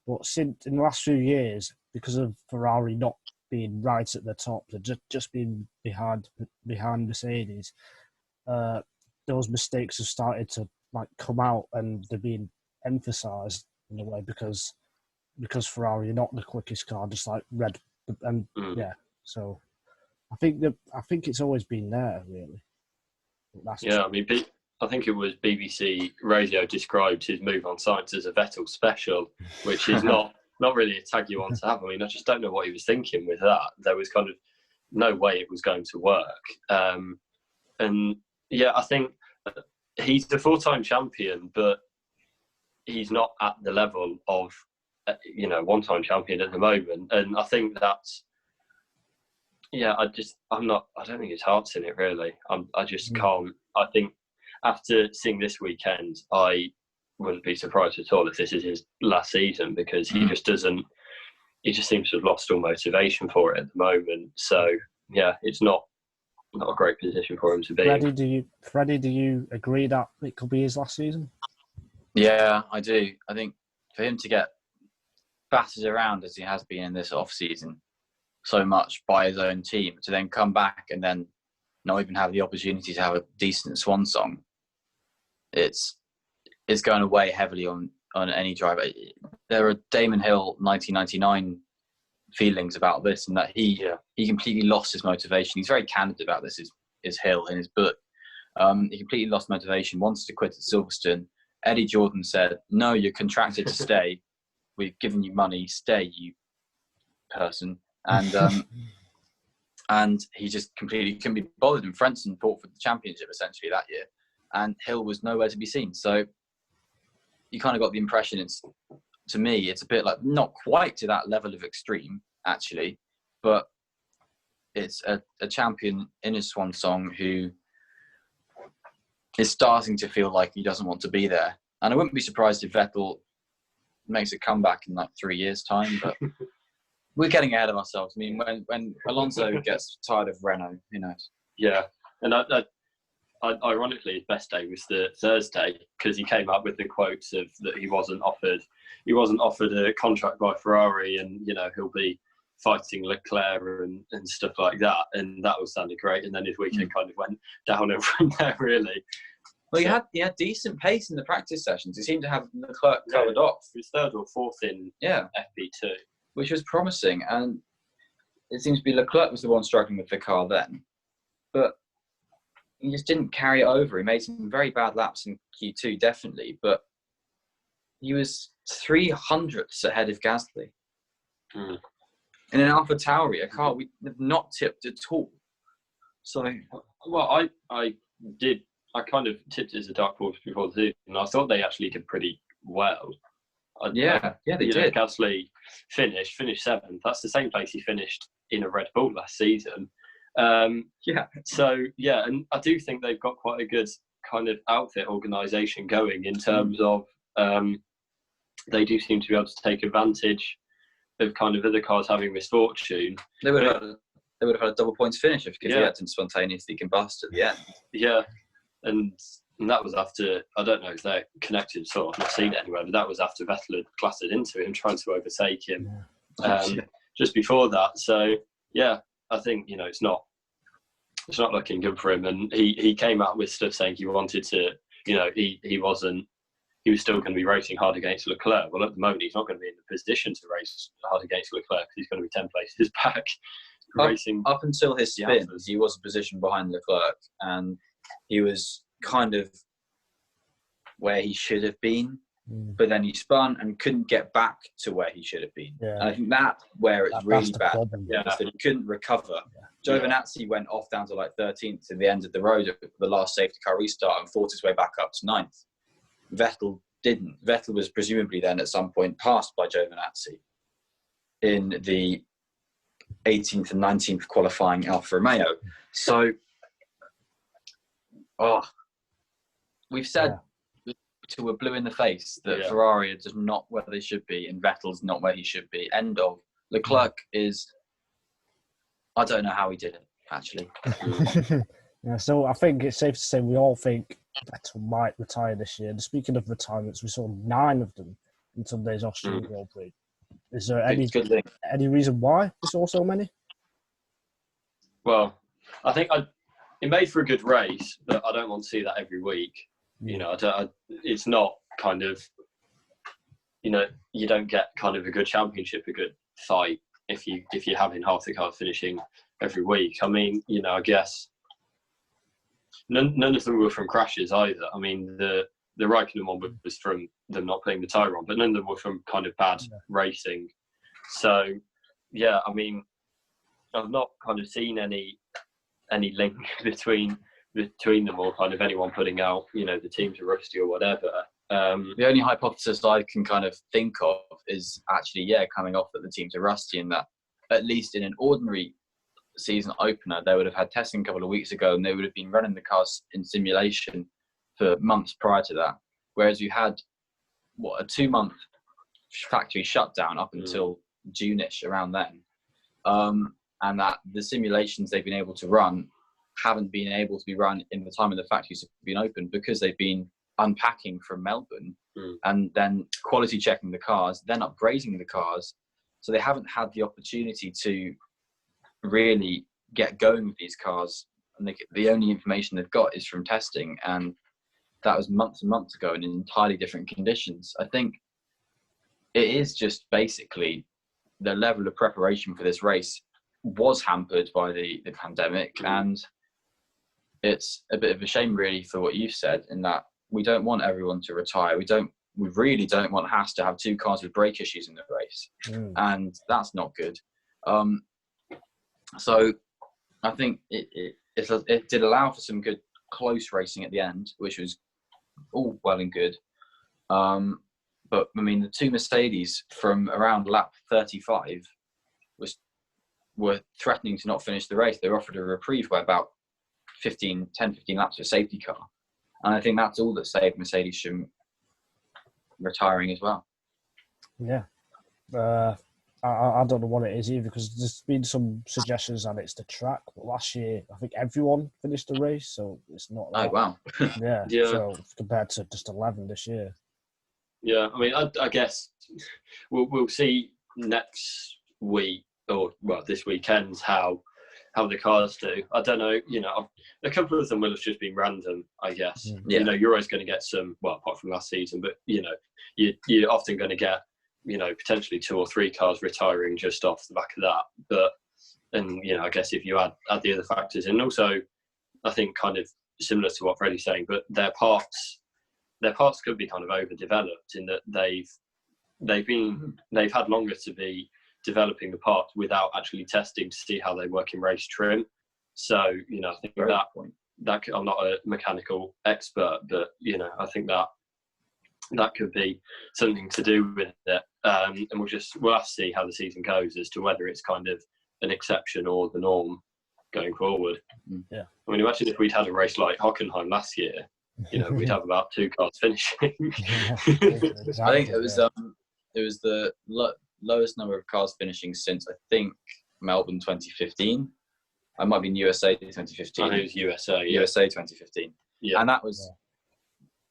but since in the last few years, because of Ferrari not being right at the top, they're just being behind Mercedes, those mistakes have started to come out, and they're being emphasised in a way because Ferrari are not the quickest car, just like Red and So I think it's always been there, really. I think it was BBC Radio described his move on science as a Vettel special, which is not really a tag you want to have. I mean, I just don't know what he was thinking with that. There was kind of no way it was going to work. I think he's the 4-time champion, but he's not at the level of, 1-time champion at the moment. And I think that's, I don't think his heart's in it, really. I just can't. I think after seeing this weekend, I wouldn't be surprised at all if this is his last season, because he just seems to have lost all motivation for it at the moment. So, it's not a great position for him to be. Freddie, do you agree that it could be his last season? Yeah, I do. I think for him to get battered around as he has been in this off-season so much by his own team, to then come back and then not even have the opportunity to have a decent swan song, it's going to weigh heavily on any driver. There are Damon Hill 1999 feelings about this, and that he completely lost his motivation. He's very candid about this, is Hill, in his book. He completely lost motivation, wanted to quit at Silverstone. Eddie Jordan said, "No, you're contracted to stay. We've given you money. Stay, you person." And and he just completely couldn't be bothered. And Frentzen fought for the championship essentially that year, and Hill was nowhere to be seen. So you kind of got the impression to me, it's a bit like, not quite to that level of extreme, actually, but it's a champion in his swan song who is starting to feel like he doesn't want to be there. And I wouldn't be surprised if Vettel makes a comeback in 3 years' time, but we're getting ahead of ourselves. I mean, when Alonso gets tired of Renault, who knows? Yeah, and ironically, his best day was the Thursday, because he came up with the quotes of that he wasn't offered a contract by Ferrari, and he'll be fighting Leclerc and stuff like that, and that all sounded great. And then his weekend kind of went downhill from there, really. Well, he had decent pace in the practice sessions. He seemed to have Leclerc covered off. He was 3rd or 4th in FP2, which was promising. And it seems to be Leclerc was the one struggling with the car then, but he just didn't carry it over. He made some very bad laps in Q2, definitely, but he was 300ths ahead of Gasly. In an AlphaTauri, a car we have not tipped at all. So, well, I kind of tipped it as a dark horse before the season, and I thought they actually did pretty well. They did. Gasly finished 7th. That's the same place he finished in a Red Bull last season. So, and I do think they've got quite a good kind of outfit organisation going in terms of they do seem to be able to take advantage of kind of other cars having misfortune. They would have had a double points finish if Kvyat didn't spontaneously combust at the end. Yeah, and that was after, I don't know if they're connected, so I've not seen it anywhere, but that was after Vettel had clattered into him, trying to overtake him just before that. So, yeah, I think, it's not looking good for him. And he came out with stuff saying he wanted to, he was still going to be racing hard against Leclerc. Well, at the moment, he's not going to be in the position to race hard against Leclerc because he's going to be 10 places back. Racing up until his spin, he was a position behind Leclerc, and he was kind of where he should have been, but then he spun and couldn't get back to where he should have been. Yeah. And I think that's where it's really bad. Yeah. That he couldn't recover. Yeah. Giovinazzi went off down to like 13th to the end of the road at the last safety car restart and fought his way back up to 9th. Vettel didn't. Vettel was presumably then at some point passed by Giovinazzi in the 18th and 19th qualifying Alfa Romeo. So, we've said till we're blue in the face that Ferrari is not where they should be and Vettel's not where he should be. End of. Leclerc is, I don't know how he did it, actually. Yeah, so I think it's safe to say we all think Vettel might retire this year. And speaking of retirements, we saw 9 of them in Sunday's Austrian Grand Prix. Is there any reason why we saw so many? Well, I think it made for a good race, but I don't want to see that every week. It's not kind of, you don't get kind of a good championship, a good fight if you're having half the car finishing every week. I mean, I guess none of them were from crashes either. I mean, the Raikkonen one was from them not putting the tyre on, but none of them were from kind of bad racing. So, yeah, I mean, I've not kind of seen any link between them or kind of anyone putting out, the teams are rusty or whatever. The only hypothesis I can kind of think of is actually, coming off that the teams are rusty and that at least in an ordinary season opener, they would have had testing a couple of weeks ago and they would have been running the cars in simulation for months prior to that. Whereas you had, a 2-month factory shutdown up until June-ish, around then. And that the simulations they've been able to run haven't been able to be run in the time when the factories have been open because they've been unpacking from Melbourne and then quality checking the cars, then upgrading the cars. So they haven't had the opportunity to really get going with these cars. And the only information they've got is from testing. And that was months and months ago in entirely different conditions. I think it is just basically the level of preparation for this race was hampered by the pandemic, and it's a bit of a shame really for what you've said in that we don't want everyone to retire. We really don't want Haas to have 2 cars with brake issues in the race, and that's not good. So I think it did allow for some good close racing at the end, which was all well and good. But I mean, the 2 Mercedes from around lap 35 were threatening to not finish the race. They were offered a reprieve by about 10, 15 laps of a safety car. And I think that's all that saved Mercedes from retiring as well. Yeah. I don't know what it is either, because there's been some suggestions that it's the track. But last year, I think everyone finished the race, so it's not that. Oh, wow. Yeah. So compared to just 11 this year. Yeah, I mean, I guess we'll see next week, or this weekend, how the cars do. I don't know, a couple of them will have just been random, I guess. Yeah. You're always going to get some, apart from last season, but you're often going to get, potentially 2 or 3 cars retiring just off the back of that. And I guess if you add the other factors in, also I think kind of similar to what Freddie's saying, but their parts could be kind of overdeveloped in that they've had longer to be developing the parts without actually testing to see how they work in race trim. So, I think that I'm not a mechanical expert, but, I think that could be something to do with it. And we'll have to see how the season goes as to whether it's kind of an exception or the norm going forward. Yeah. I mean, imagine if we'd had a race like Hockenheim last year, we'd have about 2 cars finishing. Yeah, exactly, I think it was the lowest number of cars finishing since, I think, Melbourne 2015. I might be in USA 2015. I think it was USA. Yeah. USA 2015. Yeah. And that was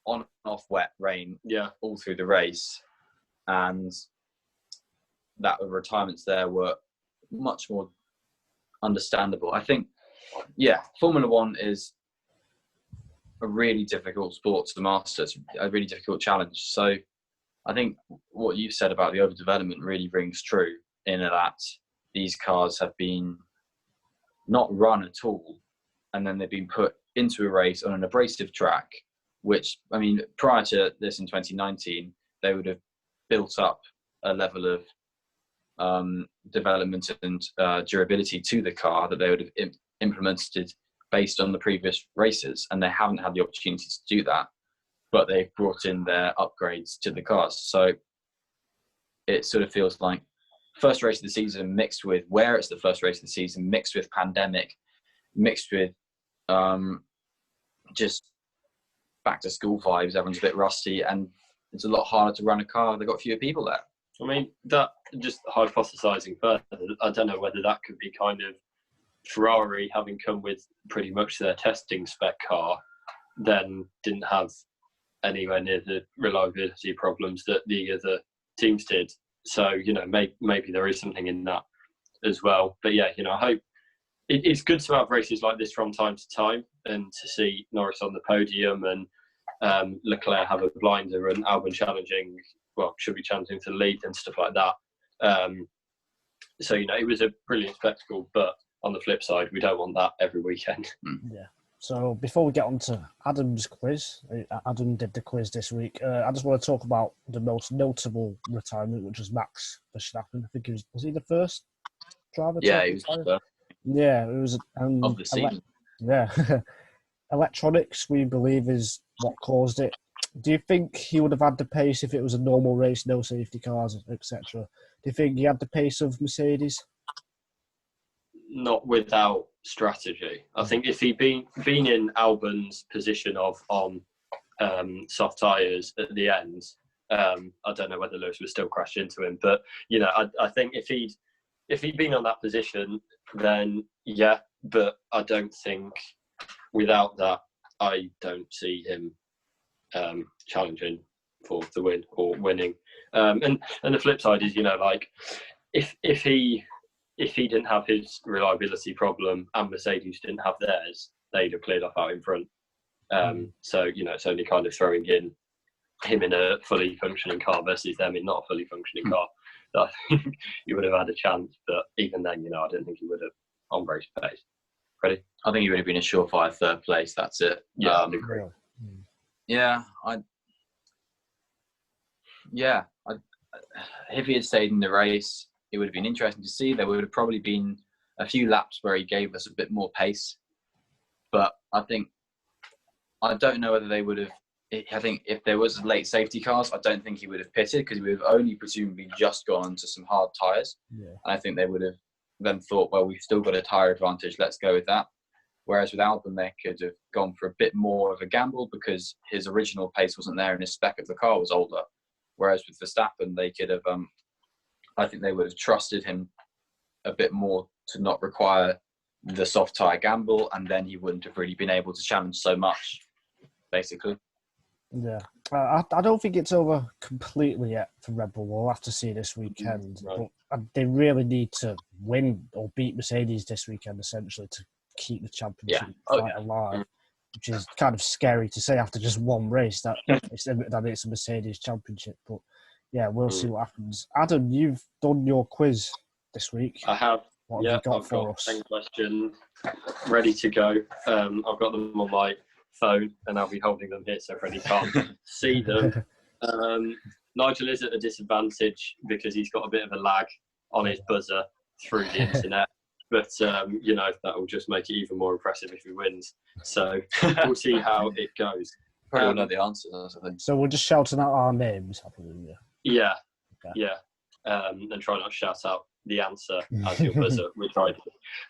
on and off wet rain all through the race. And that the retirements there were much more understandable. I think, Formula One is a really difficult sport to master. It's a really difficult challenge. So I think what you've said about the overdevelopment really rings true, in that these cars have been not run at all, and then they've been put into a race on an abrasive track, which, I mean, prior to this in 2019, they would have built up a level of development and durability to the car that they would have implemented based on the previous races, and they haven't had the opportunity to do that, but they've brought in their upgrades to the cars. So it sort of feels like first race of the season mixed with where it's the first race of the season, mixed with pandemic, mixed with just back to school vibes. Everyone's a bit rusty, and it's a lot harder to run a car. They've got fewer people there. I mean, that, just hypothesising further, I don't know whether that could be kind of Ferrari having come with pretty much their testing spec car, then didn't have anywhere near the reliability problems that the other teams did. So, maybe there is something in that as well. But I hope it's good to have races like this from time to time, and to see Norris on the podium and Leclerc have a blinder and Albon should be challenging to the lead and stuff like that. So, it was a brilliant spectacle, but on the flip side, we don't want that every weekend. Yeah. So before we get on to Adam's quiz, Adam did the quiz this week. I just want to talk about the most notable retirement, which was Max Verstappen. I think was he the first driver? Yeah, he was the first. Yeah, it was of the season. Electronics, we believe, is what caused it. Do you think he would have had the pace if it was a normal race, no safety cars, etc.? Do you think he had the pace of Mercedes? Not without strategy. I think if he'd been in Albon's position on soft tyres at the end, I don't know whether Lewis would still crash into him. But I think if he'd been on that position, then But I don't think without that, I don't see him challenging for the win or winning. And the flip side is, if he didn't have his reliability problem and Mercedes didn't have theirs, they'd have cleared off out in front. So, it's only kind of throwing in him in a fully functioning car versus them in not a fully functioning car that I think he would have had a chance. But even then, I don't think he would have on race pace. Freddie? I think he would have been a surefire third place. That's it. Yeah, I'd agree. If he had stayed in the race, it would have been interesting to see. There would have probably been a few laps where he gave us a bit more pace. But I don't know whether they would have. I think if there was late safety cars, I don't think he would have pitted, because he would have only presumably just gone to some hard tyres. Yeah. And I think they would have then thought, well, we've still got a tyre advantage, let's go with that. Whereas with Albon, they could have gone for a bit more of a gamble because his original pace wasn't there and his spec of the car was older. Whereas with Verstappen, they could have, I think they would have trusted him a bit more to not require the soft tyre gamble, and then he wouldn't have really been able to challenge so much, basically. Yeah. I don't think it's over completely yet for Red Bull. We'll have to see this weekend. Right. But they really need to win or beat Mercedes this weekend, essentially, to keep the championship fight alive, which is kind of scary to say after just one race that it's a Mercedes championship. But we'll see what happens. Adam, you've done your quiz this week. I have. What have you got for us? 10 questions ready to go. I've got them on my phone and I'll be holding them here so Freddie can't see them. Nigel is at a disadvantage because he's got a bit of a lag on his buzzer through the internet. But, that will just make it even more impressive if he wins. So we'll see how it goes. Probably will know the answer, I think. So we're just shouting out our names, haven't we? Yeah. And try not to shout out the answer as your buzzer, which I did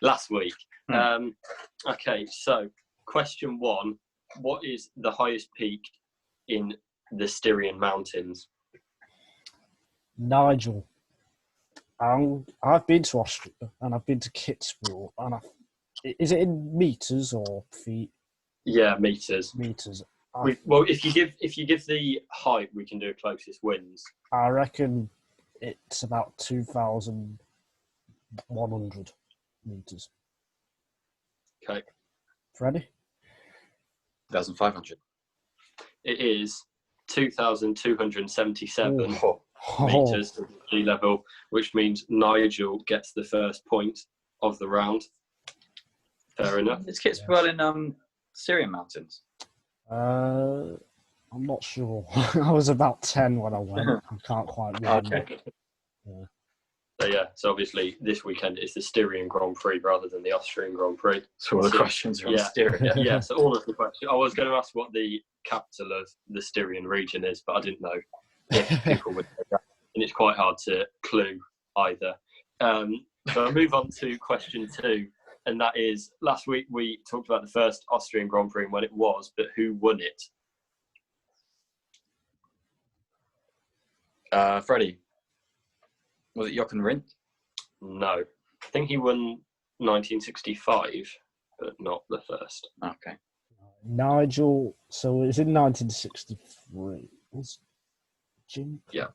last week. Okay, so question 1. what is the highest peak in the Styrian Mountains? Nigel. I've been to Austria and I've been to Kitzbühel. And is it in meters or feet? Yeah, meters. Meters. Well, if you give the height, we can do closest wins. I reckon it's about 2,100 meters. Okay. Freddie? 2,500. It is 2,277 Oh. meters to sea level, which means Nigel gets the first point of the round. Fair enough. It's Kitzbühel in Styrian Mountains. I'm not sure. I was about 10 when I went. I can't quite remember. Okay. So obviously this weekend is the Styrian Grand Prix rather than the Austrian Grand Prix. So all the questions are on Styria. Yeah, so all of the questions. I was going to ask what the capital of the Styrian region is, but I didn't know if people would know that. And it's quite hard to clue either. So I'll move on to question 2. And that is, last week we talked about the first Austrian Grand Prix and when it was, but who won it? Freddie. Was it Jochen Rindt? No. I think he won 1965, but not the first. Okay. Nigel, so it's in 1963. Was Jim? Yeah.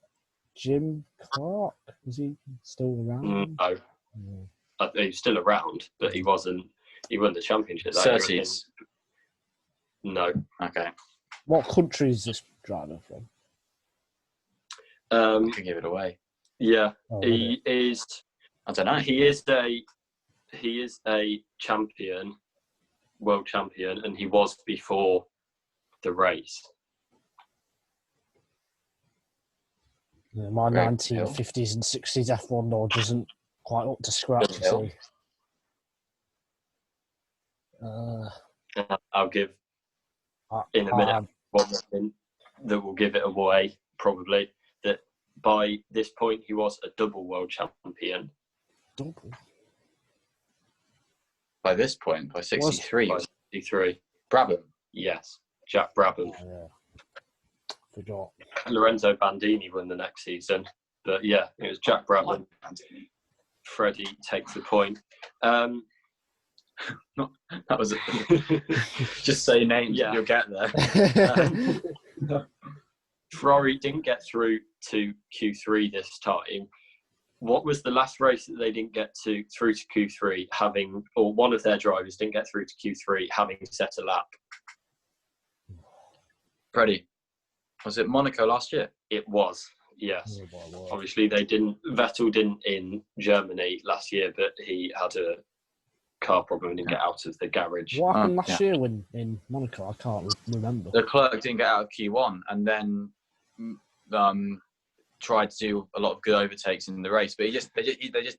Jim Clark? Is he still around? No. He was still around, but he wasn't. He won the championship that year. Surtees. No. Okay. What country is this driver from? I can give it away. Yeah, Oh, he is. I don't know. He is a champion, world champion, and he was before the race. Yeah, my Greg 1950s and 60s F1 law doesn't quite up to scratch, you see. I'll give in a minute one thing that will give it away, probably, that by this point he was a double world champion. Double? By this point, by 63. By 63. Brabham. Yes, Jack Brabham. Oh, yeah. Forgot. Lorenzo Bandini won the next season. But yeah, it was Jack Brabham. Freddie takes the point. That was just say names, you'll get there. Ferrari didn't get through to Q3 this time. What was the last race that they didn't get through to Q3, or one of their drivers didn't get through to Q3 having set a lap? Freddie, was it Monaco last year? It was, yes. Obviously, Vettel didn't in Germany last year, but he had a car problem and didn't get out of the garage. What happened last year in Monaco? I can't remember. The clerk didn't get out of Q1 and then tried to do a lot of good overtakes in the race, but they just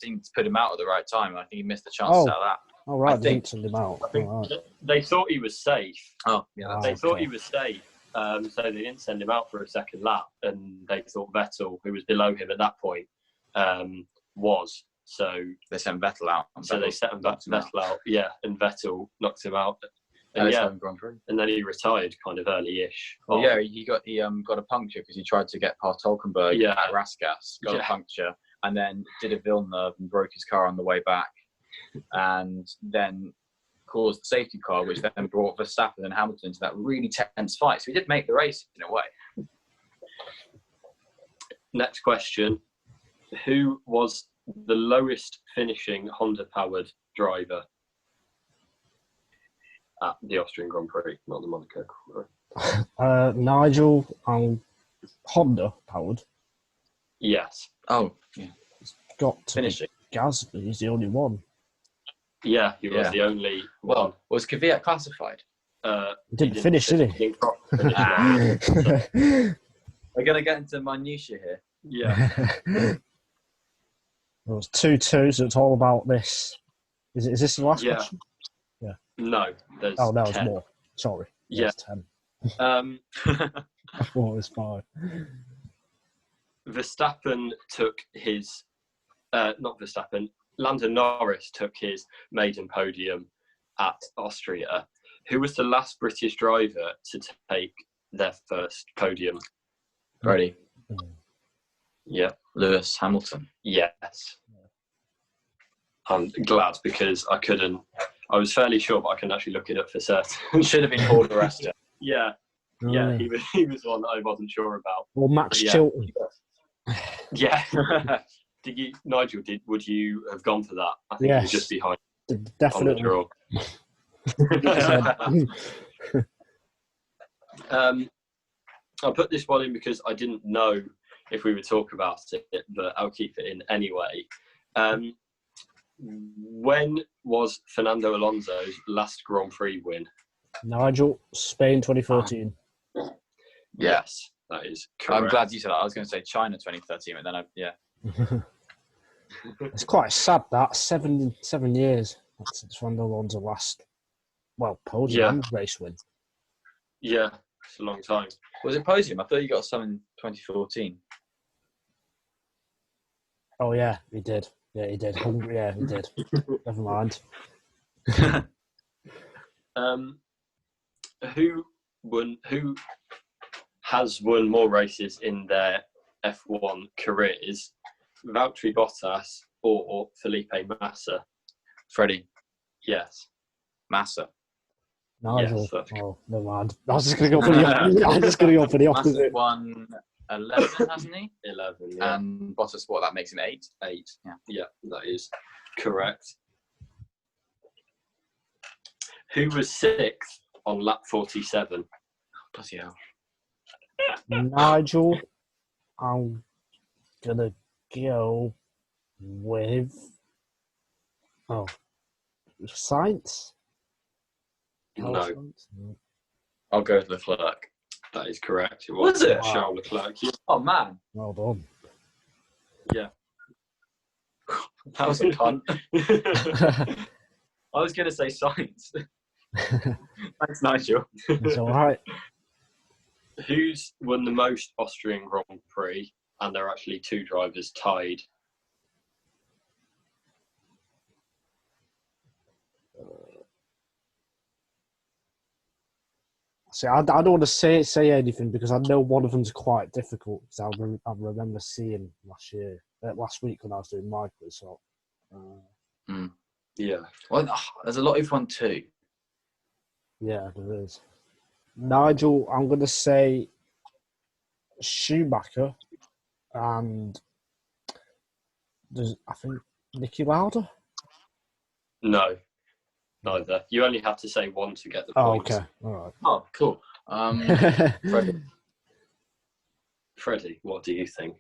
didn't put him out at the right time. I think he missed the chance out of that. Oh, right, they didn't send him out. I think they thought he was safe. Oh, yeah. Thought he was safe, so they didn't send him out for a second lap, and they thought Vettel, who was below him at that point, was. So they sent Vettel out. So they set Vettel out, yeah, and Vettel knocked him out. And and then he retired kind of early-ish. Well, yeah, he got a puncture because he tried to get past Hulkenberg at Rasgas, got a puncture, and then did a Villeneuve and broke his car on the way back, and then caused the safety car, which then brought Verstappen and Hamilton into that really tense fight. So he did make the race in a way. Next question: who was the lowest finishing Honda-powered driver at the Austrian Grand Prix, not the Monaco Grand Prix? Nigel and Honda powered. Yes. Oh, yeah. It's got to finishing. Gasly, he's the only one. Yeah, he was the only one. Well, was Kvyat classified? He didn't finish, did he? We're going to get into minutiae here. Yeah. It was 2-2, so it's all about this. Is this the last question? Yeah. No, there's that was 10. more. Sorry. Yeah. 10. I thought it was 5. Verstappen took his... not Verstappen. Lando Norris took his maiden podium at Austria. Who was the last British driver to take their first podium? Freddie. Yeah. Lewis Hamilton. Yes. I'm glad because I couldn't. I was fairly sure, but I couldn't actually look it up for certain. Should have been Paul di Resta. Yeah. Yeah, he was one that I wasn't sure about. Or Max Chilton. Yeah. Nigel, would you have gone for that? I think you were just behind Definitely. on the draw. I'll put this one in because I didn't know if we would talk about it, but I'll keep it in anyway. When was Fernando Alonso's last Grand Prix win? Nigel, Spain 2014. Yes, that is correct. I'm glad you said that. I was going to say China 2013, but then It's quite sad that 7 years since Fernando Alonso last podium race win. Yeah, it's a long time. Was it podium? I thought you got some in 2014. Oh yeah, he did. Yeah, he did. Yeah, he did. Never mind. Who has won more races in their F1 careers? Valtteri Bottas or Felipe Massa? Freddie. Yes. Massa. Nigel. Yes, Oh, never mind. I was just going to go for the opposite. Massa won 11, hasn't he? 11, yeah. And Bottas, what, that makes him 8? 8. Yeah, that is correct. Who was 6th on lap 47? Bloody hell. Nigel, I'm going to go with... Science? No. I'll go with Leclerc. That is correct. Was it? Charles Leclerc. Yeah. Oh, man. Well done. Yeah. That was a cunt. I was going to say science. Thanks, Nigel. It's all right. Who's won the most Austrian Grand Prix? And there are actually 2 drivers tied. See, I don't want to say anything because I know one of them's quite difficult. Because I remember seeing last week when I was doing my quiz. So, yeah. Well, there's a lot of one too. Yeah, there is. Nigel, I'm going to say Schumacher, and I think Nicky Lauda. No, neither. You only have to say one to get the point. Oh, okay. All right. Oh, cool. Freddie, what do you think?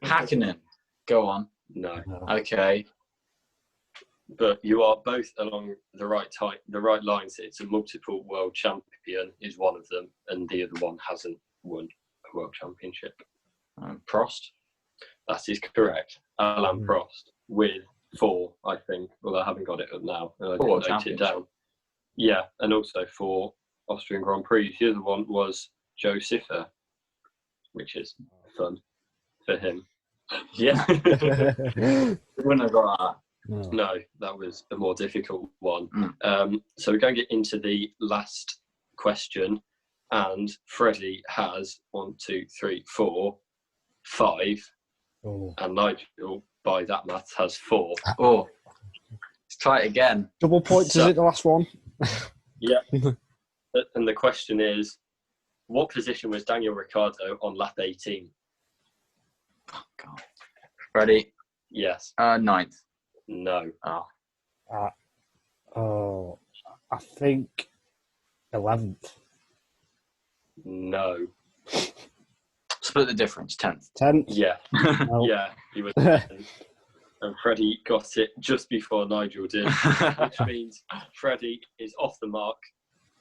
Hakkinen. Go on. No. Okay. But you are both along the right lines. It's a multiple world champion is one of them, and the other one hasn't won a world championship. Prost. That is correct. Alain Prost with 4, I think. Although I haven't got it up now. I didn't note it down. Yeah, and also 4 Austrian Grand Prix. The other one was Joe Siffer, which is fun for him. Yeah. Wouldn't have got that. No, that was a more difficult one. So we're going to get into the last question, and Freddie has 1, 2, 3, 4, 5, and Nigel, by that math, has 4. Oh, let's try it again. Double points, is it the last one? Yeah. And the question is, what position was Daniel Ricciardo on lap 18? Oh, God. Freddie? Yes. 9th. No. I think 11th. No. Split the difference. 10th. 10th? Yeah. No. Yeah, he was 10th. And Freddie got it just before Nigel did, which means Freddie is off the mark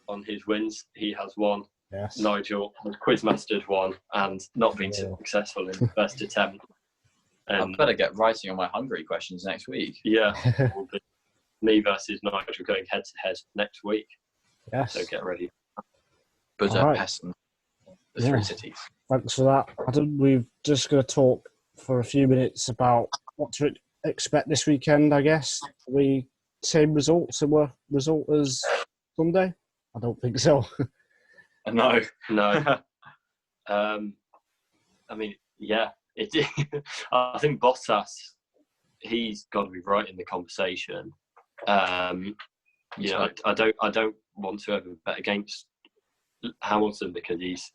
on his wins. He has 1. Yes. Nigel has quizmastered 1 and not been successful in the first attempt. I better get writing on my Hungary questions next week. Yeah. Will be me versus Nigel going head to head next week. Yes. So get ready. Budapest and the 3 cities. Thanks for that, Adam. We're just going to talk for a few minutes about what to expect this weekend, I guess. We same result, similar result as Sunday? I don't think so. No. I mean, yeah, it. I think Bottas, he's got to be right in the conversation. I don't want to ever bet against Hamilton because he's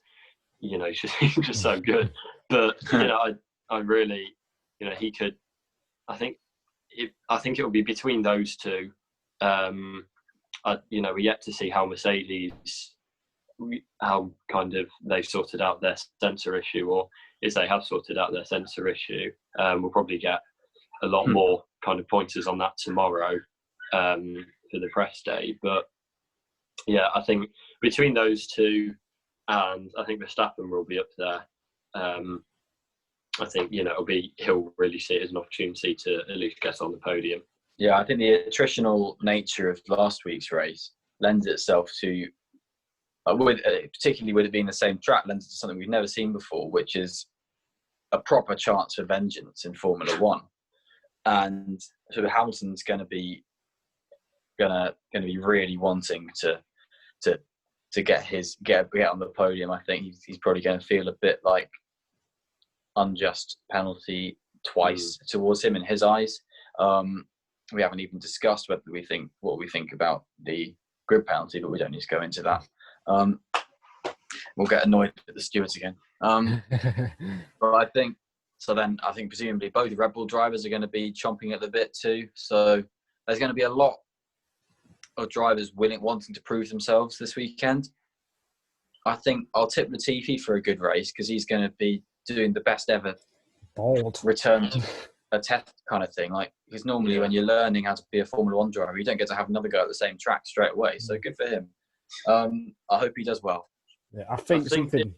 just so good. But I really, he could. I think it will be between those two. We're yet to see how Mercedes, how kind of they've sorted out their sensor issue, or if they have sorted out their sensor issue. We'll probably get a lot more kind of pointers on that tomorrow for the press day. But yeah, I think between those two, and I think Verstappen will be up there. I think he'll really see it as an opportunity to at least get on the podium. Yeah, I think the attritional nature of last week's race lends itself to, particularly with it being the same track, lends it to something we've never seen before, which is a proper chance for vengeance in Formula One. And so Hamilton's going to be really wanting to get on the podium. I think he's probably going to feel a bit like unjust penalty twice towards him in his eyes. We haven't even discussed what we think about the grid penalty, but we don't need to go into that. We'll get annoyed at the stewards again. But I think presumably both Red Bull drivers are going to be chomping at the bit too. So there's going to be a lot of drivers wanting to prove themselves this weekend. I think I'll tip Latifi for a good race because he's going to be doing the best ever return to a test kind of thing. Like, because normally when you're learning how to be a Formula One driver, you don't get to have another go at the same track straight away. So good for him. I hope he does well. Yeah, I think something.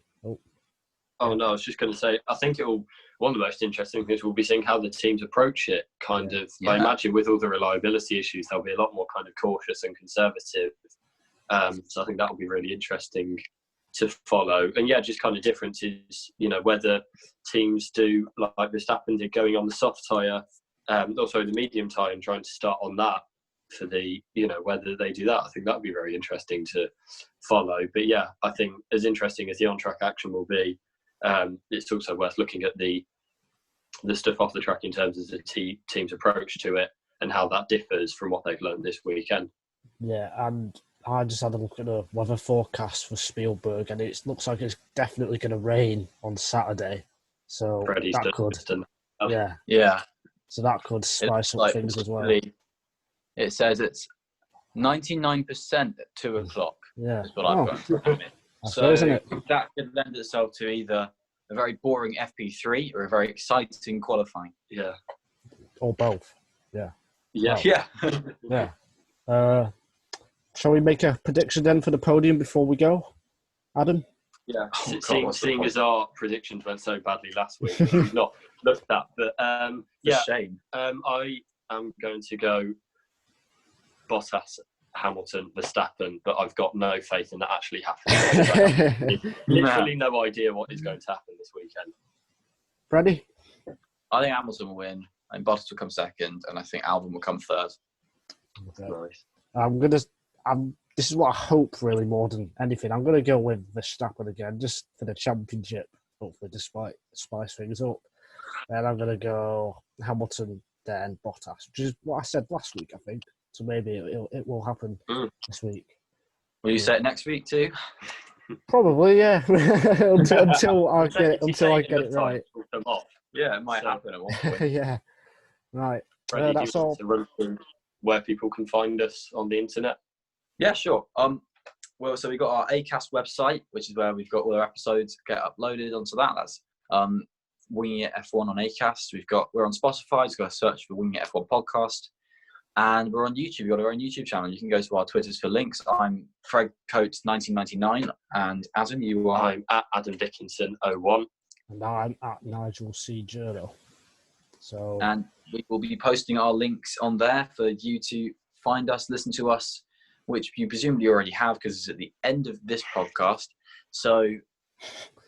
I was just going to say, I think one of the most interesting things will be seeing how the teams approach it. I imagine with all the reliability issues, they'll be a lot more kind of cautious and conservative. So I think that will be really interesting to follow. And yeah, just kind of differences, whether teams do like Verstappen did going on the soft tyre, also the medium tyre and trying to start on that for the, whether they do that. I think that would be very interesting to follow. But yeah, I think as interesting as the on-track action will be, it's also worth looking at the stuff off the track in terms of the team's approach to it and how that differs from what they've learned this weekend. Yeah, and I just had a look at the weather forecast for Spielberg, and it looks like it's definitely going to rain on Saturday. So Freddie's that could, yeah. So that could spice up things as well. It says it's 99% at 2 o'clock. Yeah, is what I've got in front of me. So that could lend itself to either a very boring FP3 or a very exciting qualifying. Yeah, or both. Yeah. Shall we make a prediction then for the podium before we go, Adam? Yeah. Seeing as our predictions went so badly last week, we've not looked at that. But shame. I am going to go Bottas, Hamilton, Verstappen, but I've got no faith in that actually happening. Literally no idea what is going to happen this weekend. Freddie? I think Hamilton will win, and Bottas will come second, and I think Albon will come third. Okay. Nice. This is what I hope really more than anything. I'm going to go with Verstappen again, just for the championship, hopefully, despite spice things up. And I'm going to go Hamilton, then Bottas, which is what I said last week, I think. So maybe it will happen this week. Will you say it next week too? Probably, yeah. until I get it right. Yeah, it might happen at one point. Yeah. Right. Freddie, that's all. To run through where people can find us on the internet. Yeah, sure. So we've got our Acast website, which is where we've got all our episodes get uploaded onto that. That's Winging It F1 on Acast. We're on Spotify. Just got to search for Winging It F1 podcast. And we're on YouTube. We've got our own YouTube channel. You can go to our Twitters for links. I'm Fred Coates 1999, and Adam, you are? I'm at Adam Dickinson 01. And I'm at Nigel C. Journal. And we will be posting our links on there for you to find us, listen to us, which you presumably already have because it's at the end of this podcast. So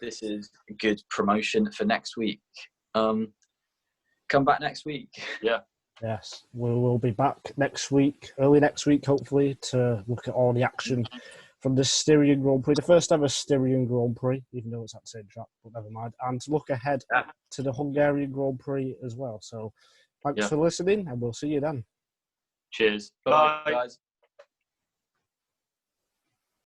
this is a good promotion for next week. Come back next week. Yeah. Yes, we will be back next week, early next week, hopefully, to look at all the action from the Styrian Grand Prix, the first ever Styrian Grand Prix, even though it's at the same track, but never mind, and to look ahead to the Hungarian Grand Prix as well. So thanks for listening, and we'll see you then. Cheers. Bye, guys.